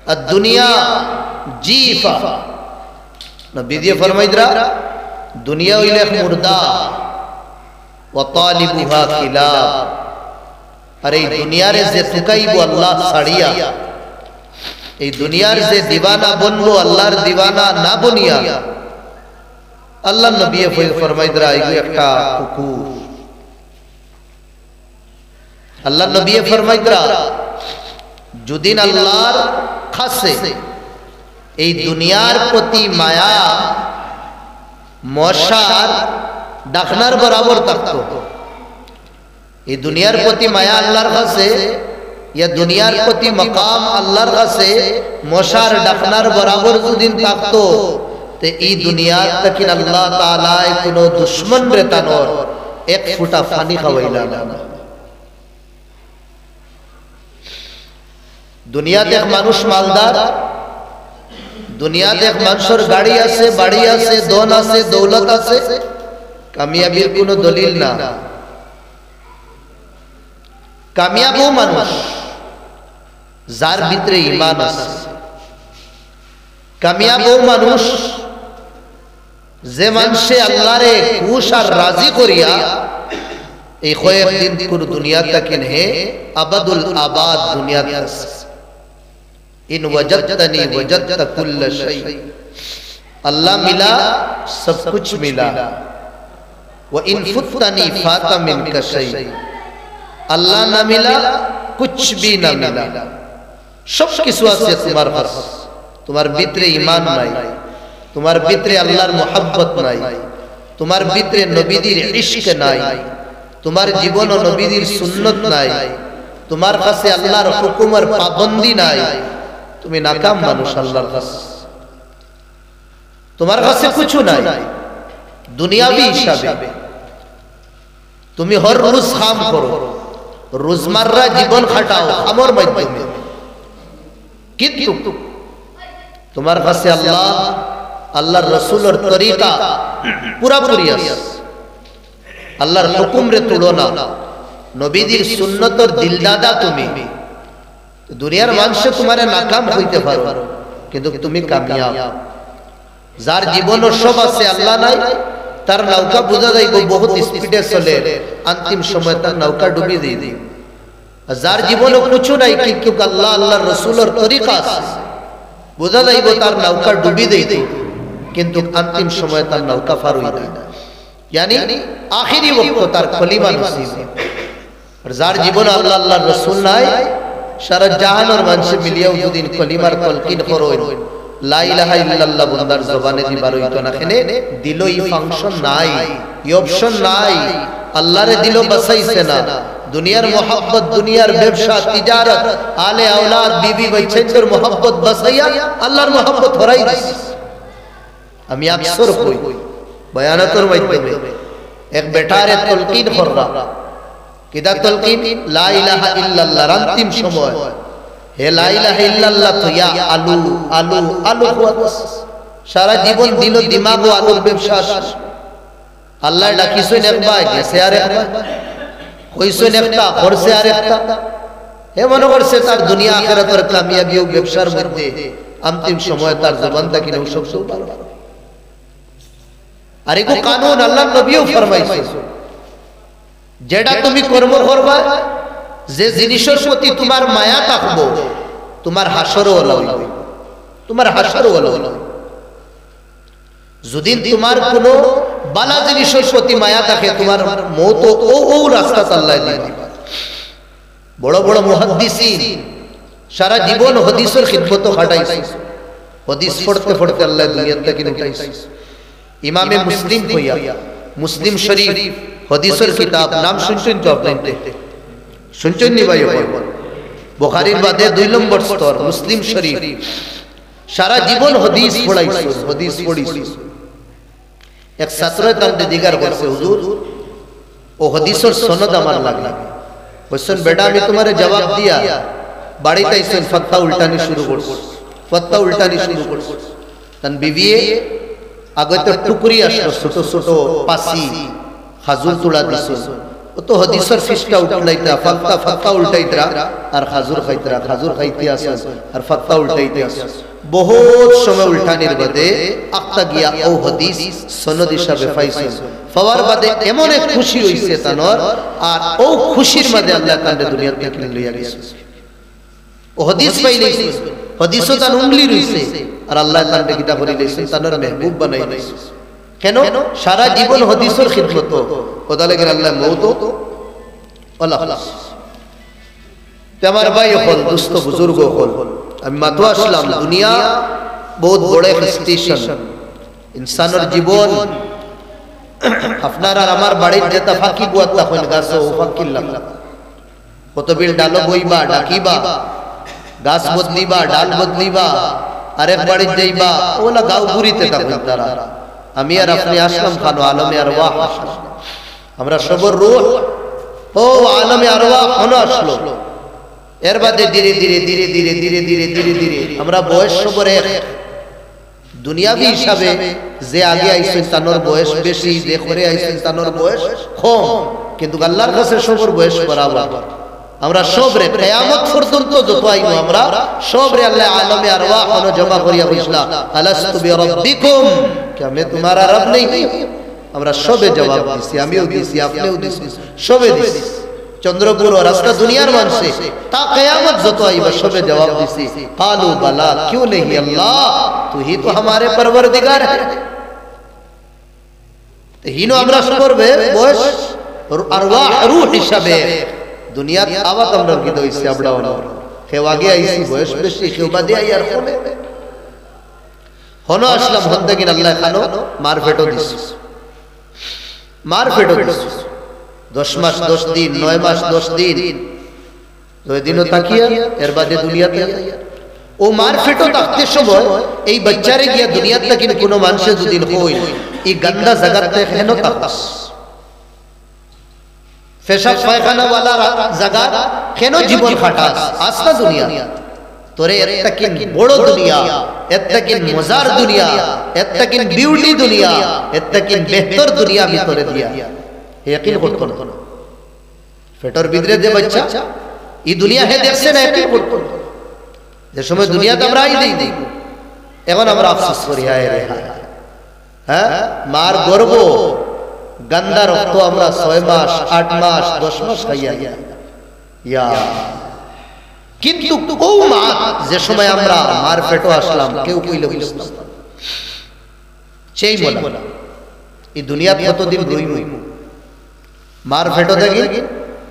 दुनिया जीफा नबी दिए फरमाइदरा दुनिया हইলে এক মুর্দা व तालिबुहा खिलाफ আর এই দুনিয়ারে যে তুকাইবো আল্লাহ ছাড়িয়া এই দুনিয়ার যে দিওয়ানা বনবো আল্লাহর দিওয়ানা না বনিয়া আল্লাহ নবী ফরমাইদরা এই একটা কুকুর আল্লাহ নবী ফরমাইদরা যদিন আল্লাহর খাসে এই দুনিয়ার প্রতি মায়া মশার ডাকনার বরাবর থাকতো এই দুনিয়ার প্রতি মায়া আল্লাহর কাছে ইয়া দুনিয়ার প্রতি মাকাম আল্লাহর কাছে মশার ডাকনার বরাবর যদিন থাকতো তে এই দুনিয়া থেকে আল্লাহ তাআলা কোনো দুশমন রে তানোর এক ফুটা পানি খাওয়াইলা না দুনিয়াতে এক মানুষ মালদার দুনিয়াতে এক মানুষের গাড়ি আছে বাড়ি আছে ধন আছে দৌলত আছে কামিয়াবির কোনো দলিল না কামিয়াব ও মানুষ যার ভিতরে ঈমান আছে কামিয়াব ও মানুষ যে মানুষে আল্লাহরে খুশ আর রাজি করিয়া এই কয়েকদিন পুরো দুনিয়া তাকিন হে আবাদুল আবাদ দুনিয়া আছে इन वजदतनी वजदत कुल्ल शै अल्लाह मिला सब कुछ मिला व इन फुतनी फाता मिनका शै अल्लाह ना मिला कुछ भी ना मिला सब किस वास्ते तुम्हारे पास तुम्हारे भीतरे ईमान নাই তোমার ভিতরে আল্লাহর मोहब्बत নাই তোমার ভিতরে নবীদের ইশক নাই তোমার জীবন ও নবীদের সুন্নাত নাই তোমার কাছে আল্লাহর হুকুমের পাবন্দি নাই তুমি নাকাম মানুষ আল্লাহর কাছে তোমার কাছে কিছু নাই দুনিয়াবি হিসাবে তুমি হর রোজ কাম করো রোজমাররা জীবন খাটাও আমর মাধ্যমে কিন্তু তোমার কাছে আল্লাহ আল্লাহর রাসূলের তরিকা পুরাপুরি আছে আল্লাহর হুকুমরে তুলনা নবীদের সুন্নতর দিলদাদা তুমি দুনিয়ার মানুষে তোমারে নাকাম হইতে পারো কিন্তু তুমি কামিয়াব যার জীবন সব আছে আল্লাহ নাই তার নৌকা বুঝা যাইব বহুত স্পিডে চলে अंतिम সময় তার নৌকা ডুবি দিই যার জীবনে কিছু নাই কিন্তু আল্লাহ আল্লাহর রাসূলের তরিকা আছে বুঝা যাইব তার নৌকা ডুবি দেই কিন্তু अंतिम সময় তার নৌকা পার হই যায় यानी आखिरी वक्त তার কলিমা নসিব আর যার জীবন আল্লাহ আল্লাহর রাসূল নাই সারা জাহান और মানুষ মিলিয়াও যদি কলিমার তলকিন করোয় লা ইলাহা ইল্লাল্লাহ বন্দার জবানে দিবার হইতো না কেনে দিল এই ফাংশন নাই এই অপশন নাই আল্লাহরে দিল বাসাইছে না দুনিয়ার মোহাব্বত দুনিয়ার ব্যবসা তিজারত আলে আওলাদ বিবি বাচ্চাদের মোহাব্বত বাসাইয়া আল্লাহর মোহাব্বত হরাই দিছে আমি আকসর কই বয়ানতর মাধ্যমে এক বেটারে তলকিন কররা কিদা তলকিন লা ইলাহা ইল্লাল্লাহর अंतिम সময় হে লা ইলাহা ইল্লাল্লাহ তো ইয়া আলু আলু আলু সারা জীবন দিল দিমাগ ও আলুর ব্যবসা আল্লাহ ডাকিছেন একবার গেছে আর একবার কইছেন একটা করছে আর একটা হে মনে করছে তার দুনিয়া আখিরাতের কামিয়াবি ও ব্যবসার মধ্যে अंतिम সময় তার জবান থেকে নও সব সব ভালো আর এগো কানুন আল্লাহর নবীও ফরমাইছে যেটা তুমি কর্ম করবা যে জিনিসের প্রতি তোমার মায়া থাকবো তোমার হাসরও ভালো হইবে তোমার হাসরও ভালো হইবে যদি তোমার কোনো বালা জিনিসের প্রতি মায়া থাকে তোমার মওত ও রাস্তা আল্লাহ দিবে বড় বড় মুহাদ্দিসিন সারা জীবন হাদিসের খিদমত খাটাইছে হাদিস পড়তে পড়তে আল্লাহ দুনিয়া থেকে উঠাইছে ইমামে মুসলিম কইয়া মুসলিম শরীফ হাদিসের কিতাব নাম শুনছেন তো আপনি শুনছেন নি ভাই বুখারীর বাদে 2 নম্বর স্তর মুসলিম শরীফ সারা জীবন হাদিস পড়াইছে হাদিস পড়িছে এক ছাত্র তান্তে দিগার করছে হুজুর ও হাদিসের সনদ আমার লাগলা বলছেন বেটা আমি তোমারে জবাব দিয়া বাড়িতে আইছেন ফতোয়া উল্টানি শুরু করছ ফতোয়া উল্টানি শুরু করছ তান বিবিয়ে আগে তো টুকরি আসলো ছোট ছোট পাসি খাজুর তুলা দিছ ও তো হাদিসের ফিসটা উল্টাইতা ফাক্তা ফাক্তা উল্টাইতরা আর খাজুর খাইতরা খাজুর খাইতে আসে আর ফাক্তা উল্টাইতে আসে বহুত সময় উল্টানির বাদে আক্তা গিয়া ও হাদিস সনদ হিসাবে পাইছেন পাওয়ার বাদে এমন এক খুশি হইছে তানর আর ও খুশির মধ্যে আল্লাহ তাআলা দুনিয়ার থেকে লইয়া গেছে ও হাদিস পাই লইছে হাদিসও তার উংলি রইছে আর আল্লাহ তাআলা কিতাব করে লইছেন তানর মেহবুব বানাই লইছে কেন সারা জীবন হাদিসের খিদমত খোদা লাগে আল্লাহ মওত আল্লাহ আমার ভাই হল দোস্ত বুজুর্গ হল আমি মাতো আসলাম দুনিয়া বহুত বড় এক স্টেশন ইনসানের জীবন আপনার আর আমার বাড়ির যেটা ফাঁকি বুয়াত হইন গাছ ও ফাঁকিল্লাম কত বিল ডালো বইবা ডাকিবা গাছ বদলিবা ডাল বদলিবা আরেক বাড়ির যাইবা ওলা গাঁও ঘুরিতে থাকুন তারা আমি আর আপনি আসলাম খানো আলমে আরওয়াহ আমরা সবর রূহ ও আলমে আরওয়াহ হনো আসলো এর বাদে ধীরে ধীরে ধীরে ধীরে ধীরে ধীরে ধীরে ধীরে আমরা বয়স সবর এক দুনিয়াবি হিসাবে যে আগে আইছেন তানোর বয়স বেশি যে করে আইছেন তানোর বয়স কম কিন্তু আল্লাহর কাছে সবর বয়স বরাবর আমরা সবরে কিয়ামত পর্যন্ত যত আইনো আমরা সবরে আল্লাহ আলমে আরওয়াহ হনো জমা করিয়া বুঝলা আলাস্তু বিরাব্বিকুম কি আমি তোমার রব নেই আমরা সবে জবাব দিছি আমিও দিছি আপনিও দিছি সবে দিছি চন্দ্রপুর और रास्ता दुनियार मान से ता कयामत जो तो आईबा सबे जवाब दिसी कालू बला क्यों नहीं अल्लाह तू ही तो हमारे परवरदिगार है तो हिनो আমরা করবে বয়স আরওয়াহ রূহ হিসাবে দুনিয়া আওয়াত আমরা কি দইছি আবড়াও না কেউ আগে আইছি বয়স বেশি কেউ বাদে আই আর কোনে হনো আসলাম হন্দাগিন আল্লাহ খানো মার ফেটো দিছি মার ফেটো দিছি 10 মাস 10 দিন 9 মাস 10 দিন 2 দিনও তাকিয়া এর বাদে দুনিয়াতে ও মার ফেটো থাকতে সময় এই বাচ্চারে গিয়া দুনিয়াতে কিন কোন মানুষে যদি হই এই গন্দা জায়গাতে কেন তাকাস পেশাব পায়খানা वाला জায়গা কেন জীবন খাটাস আস্তা দুনিয়া তোরে একটা কিন বড় দুনিয়া একটা কিন মজার দুনিয়া একটা কিন বিউটি দুনিয়া একটা কিন বেহতর দুনিয়া ভিতরে দিয়া यकीन করতে না ফেটর ভিতরে যে বাচ্চা এই দুনিয়া হে দেখছে না यकीन করতে যে সময় দুনিয়াতে আমরা আই দেই এখন আমরা আফসোস করি হায় রে হ্যাঁ মার গর্ব গন্দা রক্ত আমরা 6 মাস 8 মাস 10 মাস খাইয়া ইয়া কিন্তু কও মা যে সময় আমরা মার পেটো আসলাম কেউ কইল বুঝতাম সেই বলা এই দুনিয়া কতদিন রইমু মার ফেটো দেখি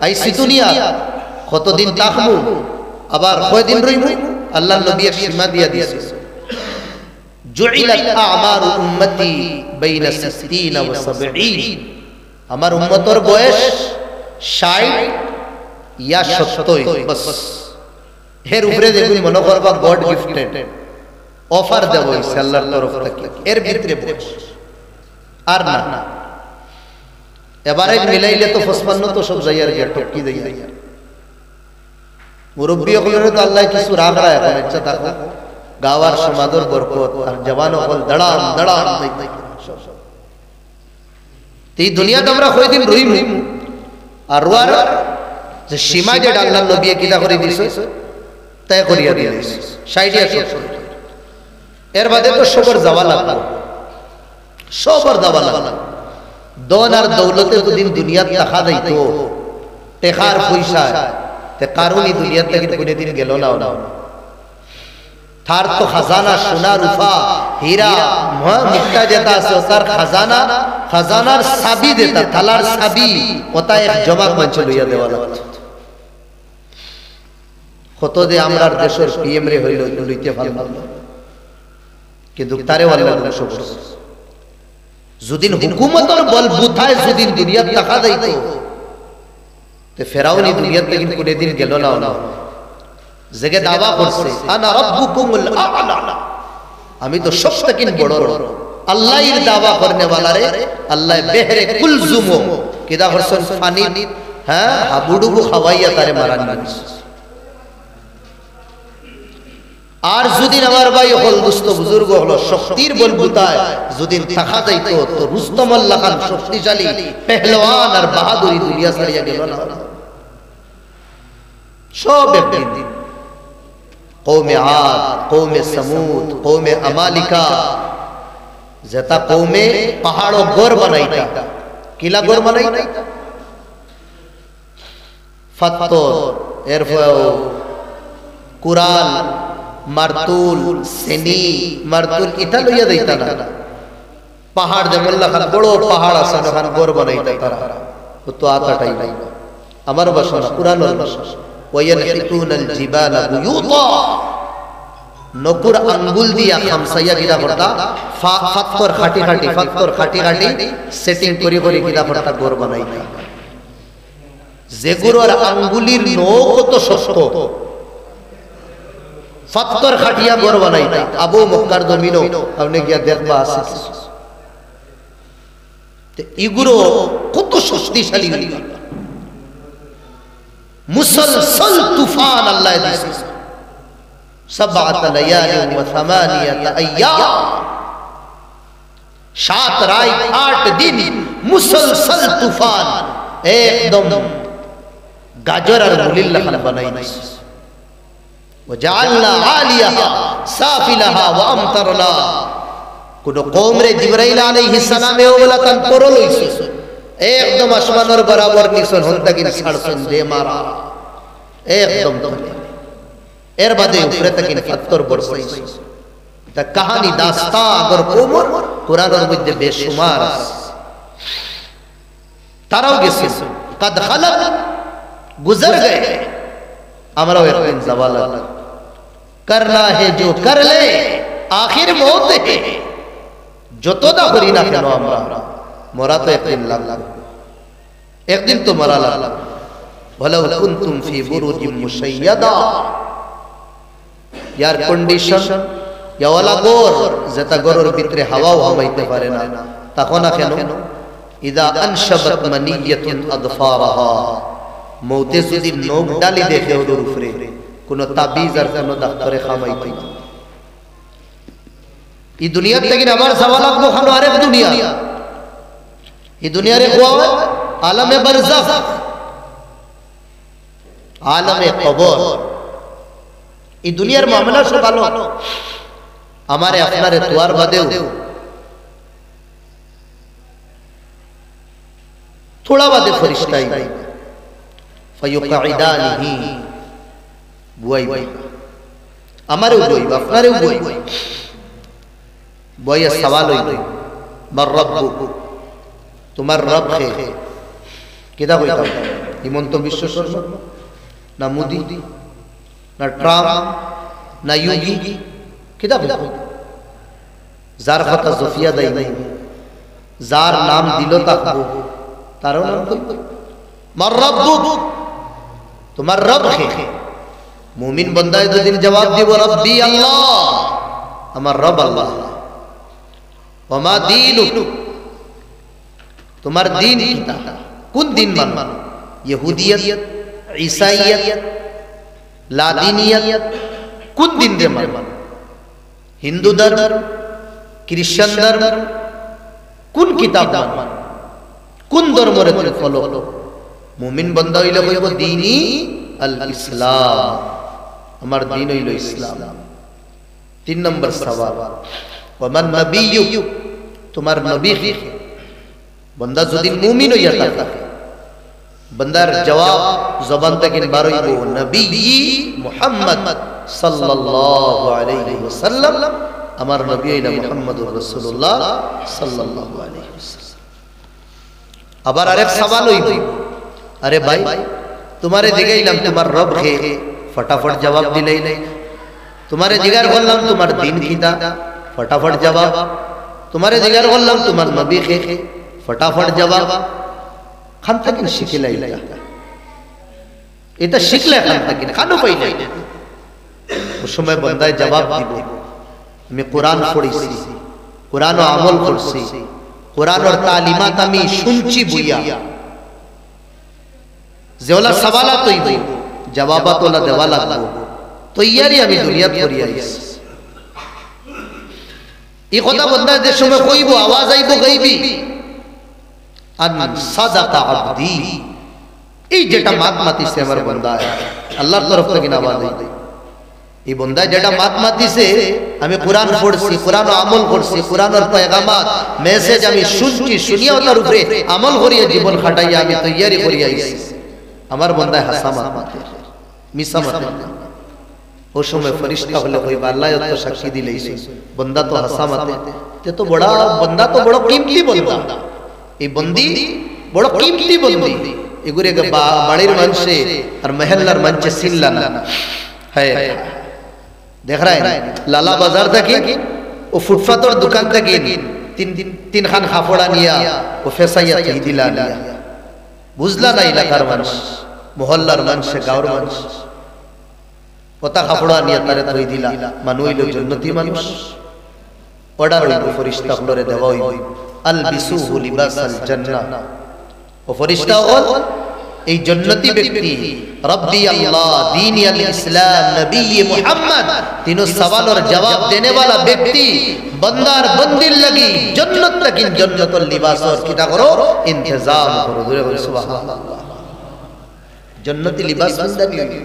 আইসি দুনিয়া কতদিন তাকমু আবার কয়দিন রইমু আল্লাহর নবী এক সীমা দিয়া দিয়েছে জুইলাত আ'মারু উম্মতি বাইনা 60 ওয়া 70 আমার উম্মতের বয়স 60 ইয়া 70 বাস এর উপরে দেখুন মনে করবা গড গিফটেড অফার দেব হইছে আল্লাহর তরফ থেকে এর ভিতরে বয়স আর না এবারে মিলাইলে তো 55 তো সব যাইয়ার গিয়া টপকি যাইয়া মুরব্বি হলে তো আল্লাহ কিছু রাগ রায় এখন ইচ্ছা থাকো গাওয়ার সমাদর বরকত আর জওয়ান হল দড়াম দড়াম এই দুনিয়াতে আমরা কয়দিন রইমু আর রোয়ার যে সীমা যে আল্লাহর নবী কিতা করে দিছে তাই করিয়া দিয়েছে 60 এর বাদে তো সবর যাওয়া লাগবে সবর যাওয়া লাগবে দন আর দৌলতে দুদিন দুনিয়াত টাকা দিত টেকার পয়সা তে কারণই দুনিয়াত থেকে কোনদিন গেল না তার তো খাজানা সোনা রূপা হীরা মুক্তা যেটা আছে তার খাজানা খাজানার চাবি দেতা থালার চাবি ওটা এক জমা মঞ্চ লইয়া দেওয়া লাগতো কত যে আমরার দেশের পিএম রে হইল লইতে ভালো কিন্তু তারে আল্লাহ ধ্বংস করছে যদিন হুকুমতের বল বুথায় যদিন দুনিয়াত টাকা দিত তে ফেরাউনি দুনিয়াত থেকে কোনদিন গেল না জেগে দাবা করছে আনা রাব্বুকুমুল আ'লা আমি তো সবথেকে বড় আল্লাহর দাবা করনে वाला রে আল্লাহ বেহরে কুলজুম কিদা করছেন পানি হ্যাঁ হাবুডুবু খাওয়াইয়া তারে মারানি আর যদি আমার ভাই হল দুস্থ বুজুর্গ হলো শক্তির বলবুতায় যদি থাকা যাইতো তো রুস্তম আল্লাহ খান শক্তিশালী পেহলওয়ান আর বাহাদুরি দুনিয়া ছাড়িয়া গেল না সব একদিন কওমে আদ কওমে সমুদ কওমে আমালিকা যেটা কওমে পাহাড় ঘর বানাইতা কিলা ঘর বানাইতা ফাত্তর এরপর কুরআন মারতুল সেনি মারতুল এটা লইয়া দিতা না পাহাড় যেমন লাখান বড় পাহাড় আছে ওখান ঘর বানাইতা তারা তো আতাটাই নাই আমার ভাষা না কুরআনের ভাষা ওয়ায়ানহিতুনাল জিবালা বুয়ুতা নকুর আঙ্গুল দিয়া খামসাইয়া গিরা করতা ফাত্তর খাটি খাটি সেটিং করি গিরা করতা ঘর বানাইতা যেগুলোর আঙ্গুলির নখ তো শক্ত ফাত্তর খাটিয়া ঘর বানাইতা আবু মক্কার জমিনও আপনি গিয়া দেখবা আছে তে ইগুলো কত শক্তিশালী মুসলসল তুফান আল্লাহ দিছে সাবআত লায়ালিন ওয়া সামানিয়াত আইয়াম 7 রাত 8 দিন মুসলসল তুফান একদম গাজর আর মুলিল্লাহ খান বানাই দিছে وجعلنا عاليها سافلها وامطرنا কোন কওম রে জিবরাইল আলাইহিস সালাম এ ওলা কান পরল হইছে একদম আসমানের বরাবর নিছন হন্তাকিন ছাড়ছন দে মারা একদম এর বাদে উপরে তাকিন ফাত্তর বরসাইছে তা কাহিনী দাস্তা আগর কোমর কুরআনের মধ্যে বেশুমার তারাও গেছে কদ খালাক गुजर गए हमारा एक दिन सवाल करना है जो कर ले आखिर मौत है जो तो ना करी ना केनो আমরা মরা তো একদিন লাগবে একদিন তো মরা লাগবে ওয়ালাউ কুনতুম ফি বুরুজিম মুশাইয়াদা ইয়ার কন্ডিশন ইয়া ওয়ালা গোর যেটা গরর ভিতরে হাওয়াও হামাইতে পারে না তখন না কেন ইদা আনশাবাত মানিয়াতুন আদফারাহা মৌতে যদি নখ ডালি দেখে ওর উপরে কোন তাবিজ আর কোন ডাক্তারে খামাইতে না এই দুনিয়া থেকে আমার সওয়াল আপনি খানো আরেক দুনিয়া এই দুনিয়ার খোয়া আলমে বারজাখ আলমে কবর এই দুনিয়ার মামলা সব ভালো আমারে আপনারে তোয়ার বাদেও थोड़ा बादे फरिश्ता ही फयुक़इदानिही बुआई हमारे बुआई अपनारे बुआई बुआई सवाल होई मर रब्बुक तुम्हार रब है किदा होइता हिमंत विश्व शर्मा ना मोदी ना ट्राम्प ना योगी किदा होइता जार खता जुफिया दाई नहीं जार नाम दिलो तक तारो नाम कोई मर रब्बुक तुम्हार रब है मुमिन बंदा है तो दिन जवाब दी वो रब्बी अल्लाह हमार रब अल्लाह वमा दीनुक तुम्हार दीन किता कुन दिन मान यहूदियत ईसाईयत लादीनियत कुन दिन दे मान हिंदू धर्म क्रिश्चियन धर्म कुन किताब मान कुन धर्म रे तुम फॉलो मुमिन बंदा हইলে কইব দীনি আল ইসলাম আমার দ্বীন হইল ইসলাম 3 নম্বর সওয়াল ওমান নবিয়্যু তোমার নবী बंदा যদি মুমিন হইয়া থাকে बंदार जवाब जबान থেকে বার হইব নবী মুহাম্মদ সাল্লাল্লাহু আলাইহি ওয়াসাল্লাম আমার নবী হইল মুহাম্মদুর রাসূলুল্লাহ সাল্লাল্লাহু আলাইহি ওয়াসাল্লাম আবার আরেক সওয়াল হইব अरे भाई तुम्हारे जिगाइलाम तुम्हार रब है फटाफट जवाब दिलाई नहीं तुम्हारे जिगार बोललाम तुम्हार दीन किता फटाफट जवाब तुम्हारे जिगार बोललाम तुम्हार नबी है फटाफट जवाब खान तकिन शिखलाई এটা শিখলে খান তকিন খানো পাইলে ওই সময় বান্দায় জবাব দিব আমি কোরআন পড়িছি কোরআন ও আমল করছি কোরআন और তালিমাত আমি শুনছি বুইয়া যেওলা সওয়ালাত হইব জবাবাত ওলা দেওয়া লাগবো তৈয়ারি আমি দুনিয়াত করি আইছি এই কথা বন্ধা যে সময় কইব আওয়াজ আইব গাইবি আন সাদাকা আবদি এই যেটা মাত মাতিছে আমার বান্দা আল্লাহর তরফ থেকে আওয়াজ আইব এই বান্দা যেটা মাত মাতিছে আমি কোরআন পড়ছি কোরআন আমল করছি কোরআনের পয়গামাত মেসেজ আমি শুনছি শুনিয়া তার উপরে আমল করিয়া জীবন খাটাইয়া আমি তৈয়ারি করি আইছি আমার বান্দা হাসা মাত মাতে মিছা মাতে ও সময় ফরিশতা হলে কইবা আল্লাহ তো সাক্ষী দিলেইছে বান্দা তো হাসা মাতে তে তো বড় বান্দা তো বড় কিমতি বান্দা এই বন্দি বড় কিমতি বন্দি এগুরে বাড়ির মানুষে আর মহল্লার মানুষে সিল্লা না হ্যাঁ দেখ রা লালা বাজার থেকে ও ফুটপাতের দোকান থেকে তিন খান খাফড়া নিয়া ও ফেসাইয়া থই দিলা নিয়া বুঝলা না এলাকার মানুষ মহল্লার মানুষ গাঁওর মানুষ কথা খাফড়া নিয়া তারে থই দিলা মানুইল জান্নাতি মানুষ অর্ডার হইল ফেরেশতা হলরে দেওয়া হইল আলবিসুহু লিবাসাল জান্নাহ ও ফেরেশতা হল এই জান্নাতি ব্যক্তি रब्बी अल्लाह दीन अल इस्लाम नबी मुहम्मद तीनों सवाल और जवाब देने वाला व्यक्ति बंदार बंदिल लगी जन्नत तक इन जन्नतुल लिबास और किता करो इंतजाम करो दुरे बोलो सुभान अल्लाह जन्नती लिबास बंदगी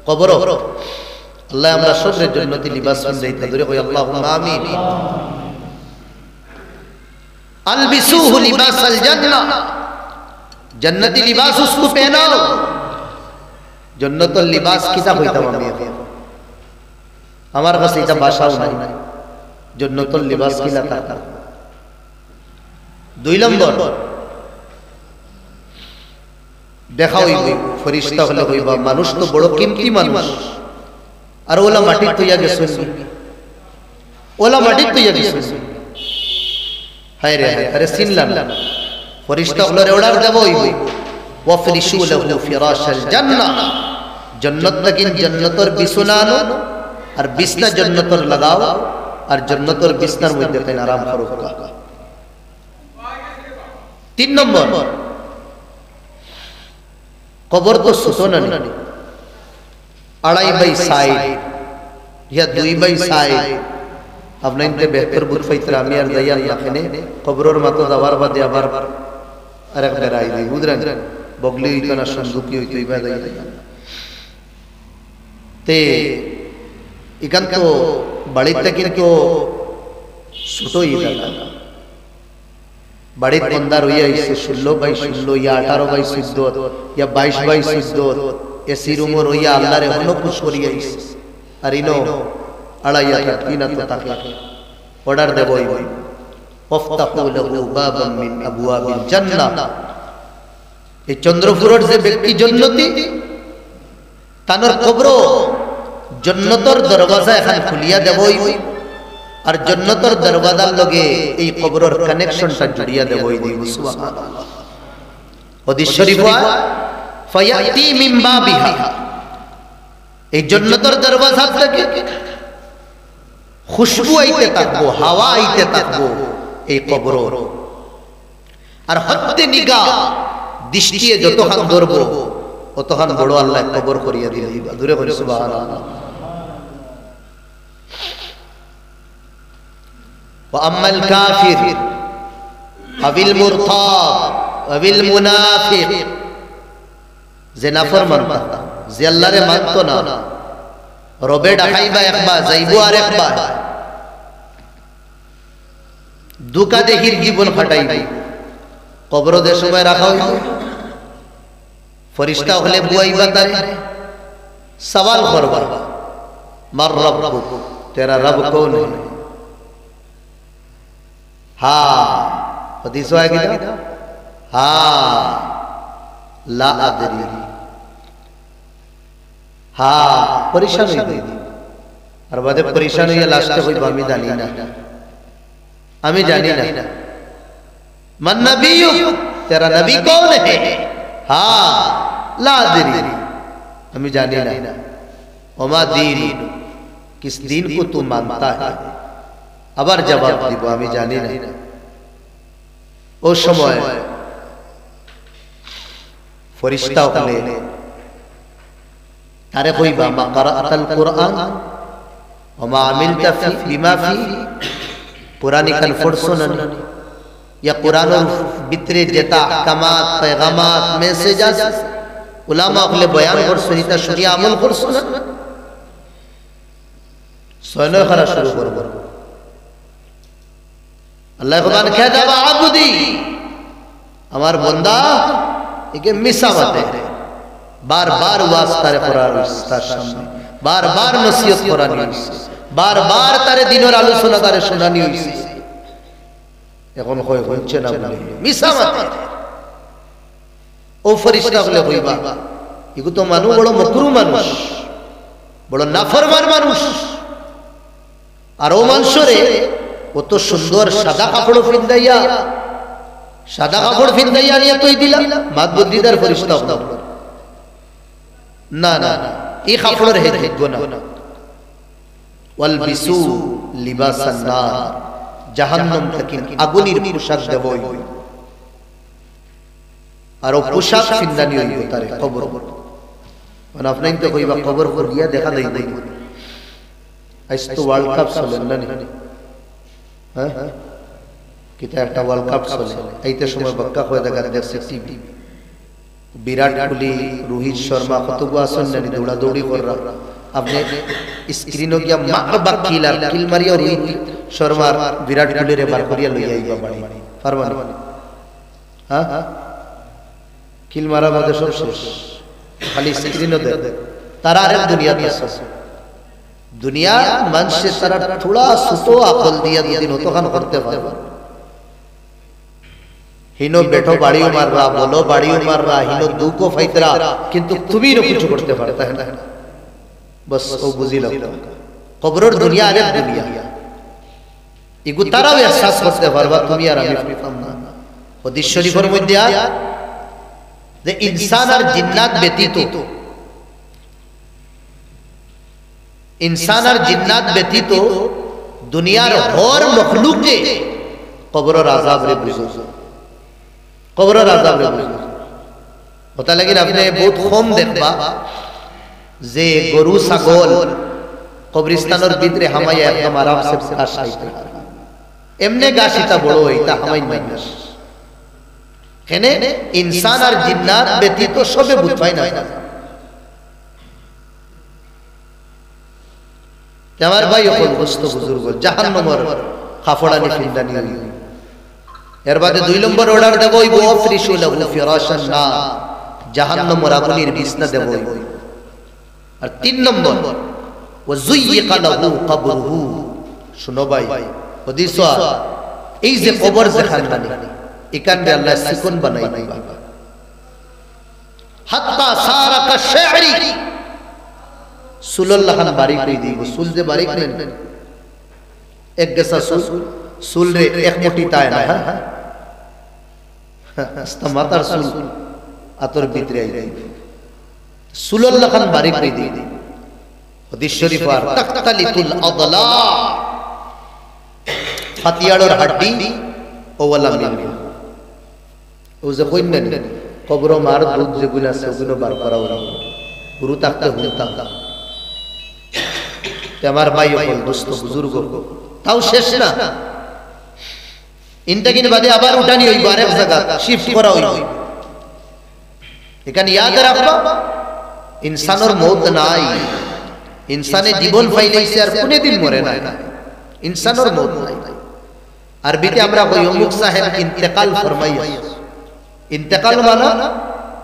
कब्र अल्लाह हमरा सबरे जन्नती लिबास बंदाइता दुरे कोई अल्लाहुम्मा आमीन अलबिसुहु लिबासल जन्नह जन्नती लिबास उसको पहनाओ जन्नतुल लिबास किसा হইতাম আমি আমার কাছে এটা ভাষাও নাই जन्नतुल लिबास কি লেখা দুই নম্বর দেখা হইব ফেরেশতা হলে হইবা মানুষ তো বড় কিমতি মানুষ আর ওলা মাটি তৈয়া গেছে ওলা মাটি তৈয়া গেছে হায় রে আরে সিনলাম ফেরেশতা হলে অর্ডার দেব হইব ওয়াফরিশু লাহু ফিরাশাল জান্নাহ जन्नत लगिन जन्नतर बिछानो और बिछना जन्नतर लगाओ और जन्नतर बिछनार मध्य तेन आराम करो तीन नम्बर कबर तो सुतो ना अड़ाई बाई साइड या दुई बाई साइड अब नहीं ते बेहतर बुत फैतर आमी और दया लाखने कबरोर मातो दवार बाद आबार अरे बेराई दी उधरन बगली इतना संदुकी हुई तो इबा दया ते इकन तो बड़ी तकिन तो सुतो ही था बड़ी बंदार हुई है इसे 16 बाई 16 या 18 बाई 16 या 22 बाई 16 ऐसी रूमर हुई है अल्लाह रे होनो कुछ हो रही है इस अरिनो अड़ा या तकीना तो ताकि ऑर्डर दे बोई वफ्तहू लहू बाबन मिन अबवाबिल जन्नह ये चंद्रपुर से व्यक्ति जन्नती तानर कब्रो जन्नतर दरवाजा एखान खुलिया देबई और जन्नतर दरवाजार लगे এই কবরের কানেকশনটা জুড়িয়া দেবই দিব সুবহানাল্লাহ হাদিস শরীফ ফায়াতি মিন বাবিহা এই জন্নতের দরওয়াজা থেকে খুশবু আইতে থাকবো হাওয়া আইতে থাকবো এই কবর আর হত্যে নিগাহ দৃষ্টিয়ে যতক্ষণ ধরবো অতক্ষণ বড় আল্লাহ কবর করিয়া দিলে দূরে করে সুবহানাল্লাহ وأما الكافر أو المرتاب أو المنافق যে নাফরমান যে আল্লাহরে মানত না রবে ডাকাইবা একবার যাইবো আর একবার দুকা দেখির জীবন ফাটাইবে কবর দে সময় রাখা হইব ফেরেশতা হলে বুয়াইবা তারে সওয়াল করবা মার রব্বুক তেরা রব কौन है हाँ हदीस है क्या हाँ ला अदरी हाँ परेशान हुई और बादे परेशान हुई लास्ट कोई बामी जानी ना हमें जानी ना मन नबी तेरा नबी कौन है हाँ ला अदरी हमें जानी ना ओमा दीन किस दीन को तू मानता है আবার জবাব দিব আমি জানি না ও সময় ফেরেশতা হলে তারে কইবা মা কারাতাল কুরআন ওয়া মা আমিলতা ফি বিমা ফি পুরানি কাল পড়ছো না ইয়া কুরআনের ভিতরে যেটা আহকামাত পেগামাত মেসেজ আছে উলামা ওগুলো বয়ান করছে এটা শরিয়া আমল করছো না সয়ন করা শুরু করব আল্লাহ কুরআন কাযাবা আবদি আমার বান্দা একে মিসাওয়াতে বারবার ওয়াজ তারে করার তার সামনে বারবার নসিহত করানি হইছে বারবার তারে দিনের আলোচনা তারে শোনানি হইছে এখন কই হচ্ছে না বলে মিসাওয়াতে ও ফেরেশতা বলে কইবা এগো তো মানুষ বড় মকরু মানুষ বড় নাফরমান মানুষ আর ও মানুষরে কত সুন্দর সাদা কাপড় ফিন্দাইয়া নিয়ে তুই দিলা মাদবুদ্দিদার ফেরেশতা না না এই কাপড়ের হে দেখো না ওয়াল বিসু লিবাসান নার জাহান্নাম থেকে আগুনের পোশাক দেবই আর ও পোশাক ফিন্দানি হইব তারে কবর মানে আপনি তো কইবা কবর করিয়া দেখা দেই দেই আজ তো ওয়ার্ল্ড কাপ চলে না হ্যাঁ কিটা একটা ওয়ার্ল্ড কাপ চলে এইতে সময় বাক্কা হয়ে দেখা দেখছে টিভি বিরাট কোহলি রোহিত শর্মা কতগু আসন না দৌড়াদৌড়ি কররা আপনি স্ক্রিনও গিয়া মারবা কিল মারিয়া রোহিত শর্মার বিরাট কোহলিরে বার করিয়া লইয়া আইবা বাড়ি পারবা না হ্যাঁ কিল মারা বাদে সব শেষ খালি স্ক্রিনও দেখ তারা আরেক দুনিয়াতে আছে দুনিয়া মানুষে তারা থোড়া সুতো আকল দিয়া দুদিন অতখান করতে পারবা হিনো বেঠো বাড়িও মাররা বলো বাড়িও মাররা হিনো দুকো ফাইতরা কিন্তু তুমি না কিছু করতে পারতা है ना बस ও বুঝিল কবরের দুনিয়া আরেক দুনিয়া এগু তারাও এহসাস করতে পারবা তুমি আর আমি পারতাম না হাদিস শরীফের মধ্যে যে ইনসান আর জিন্নাত ব্যতীত দুনিয়ার হর মখলুকে কবরের আযাব রে বুঝো কবরের আযাব রে বুঝো কথা লাগি আপনি বহুত কম দেখবা যে গরু ছাগল কবরস্থানের ভিতরে হামাইয়া একদম আরাম সে ঘাস খাইতে এমনে ঘাসিতা বড় হইতা হামাই মাইনাস কেন ইনসান আর জিন্নাত ব্যতীত সবে বুঝাই না আমার ভাই ওখান বস্তু বুজুর্গ জাহান্নামের কাফড়ানি ফিন্দানি এর বাদে 2 নম্বর অর্ডার দেব ওই ওয়াফরিশু লাহু ফিরাশান না জাহান্নামের আগুনের বিছনা দেব আর 3 নম্বর ওয়াযুয়িকা লাহু কবরহু শুনো ভাই হাদিস এই যে কবর জাহান্নামী এখানে আল্লাহ সুকুন বানাই দিবা হাত্তা সারাকা শা'রি সুল্লাহ খান বারিক কই দিব সুল যে বারিক নেন এক গেসা সুল রে এক মোটি তায় না হ্যাঁ আস্তা মাতার সুল আতর ভিতরে আই সুল্লাহ খান বারিক কই দিব হাদিস শরীফ আর তাকতালিতুল আদলা হাতিয়াড়ের হাড্ডি ওয়ালা মিলবে ও যে কইনেন কবর মার দুধ যেগুলো আছে ওগুলো বার করা হলো গুরু তাকতে হুনতা আমার ভাই ওপর দোস্ত বুজুর্গ তাও শেষ না ইনটাকিন বাদে আবার উঠানি হইব আরেক জায়গা শিফট করা হইব এখানে ইয়াদ রাখবা ইনসানের মওত নাই ইনসানে জীবন পাইলেইছে আর কোনদিন মরে না ইনসানের মওত নাই আরবিতে আমরা কই অমুক সাহেব ইন্তেকাল ফরমাইয়া ইন্তেকাল মানে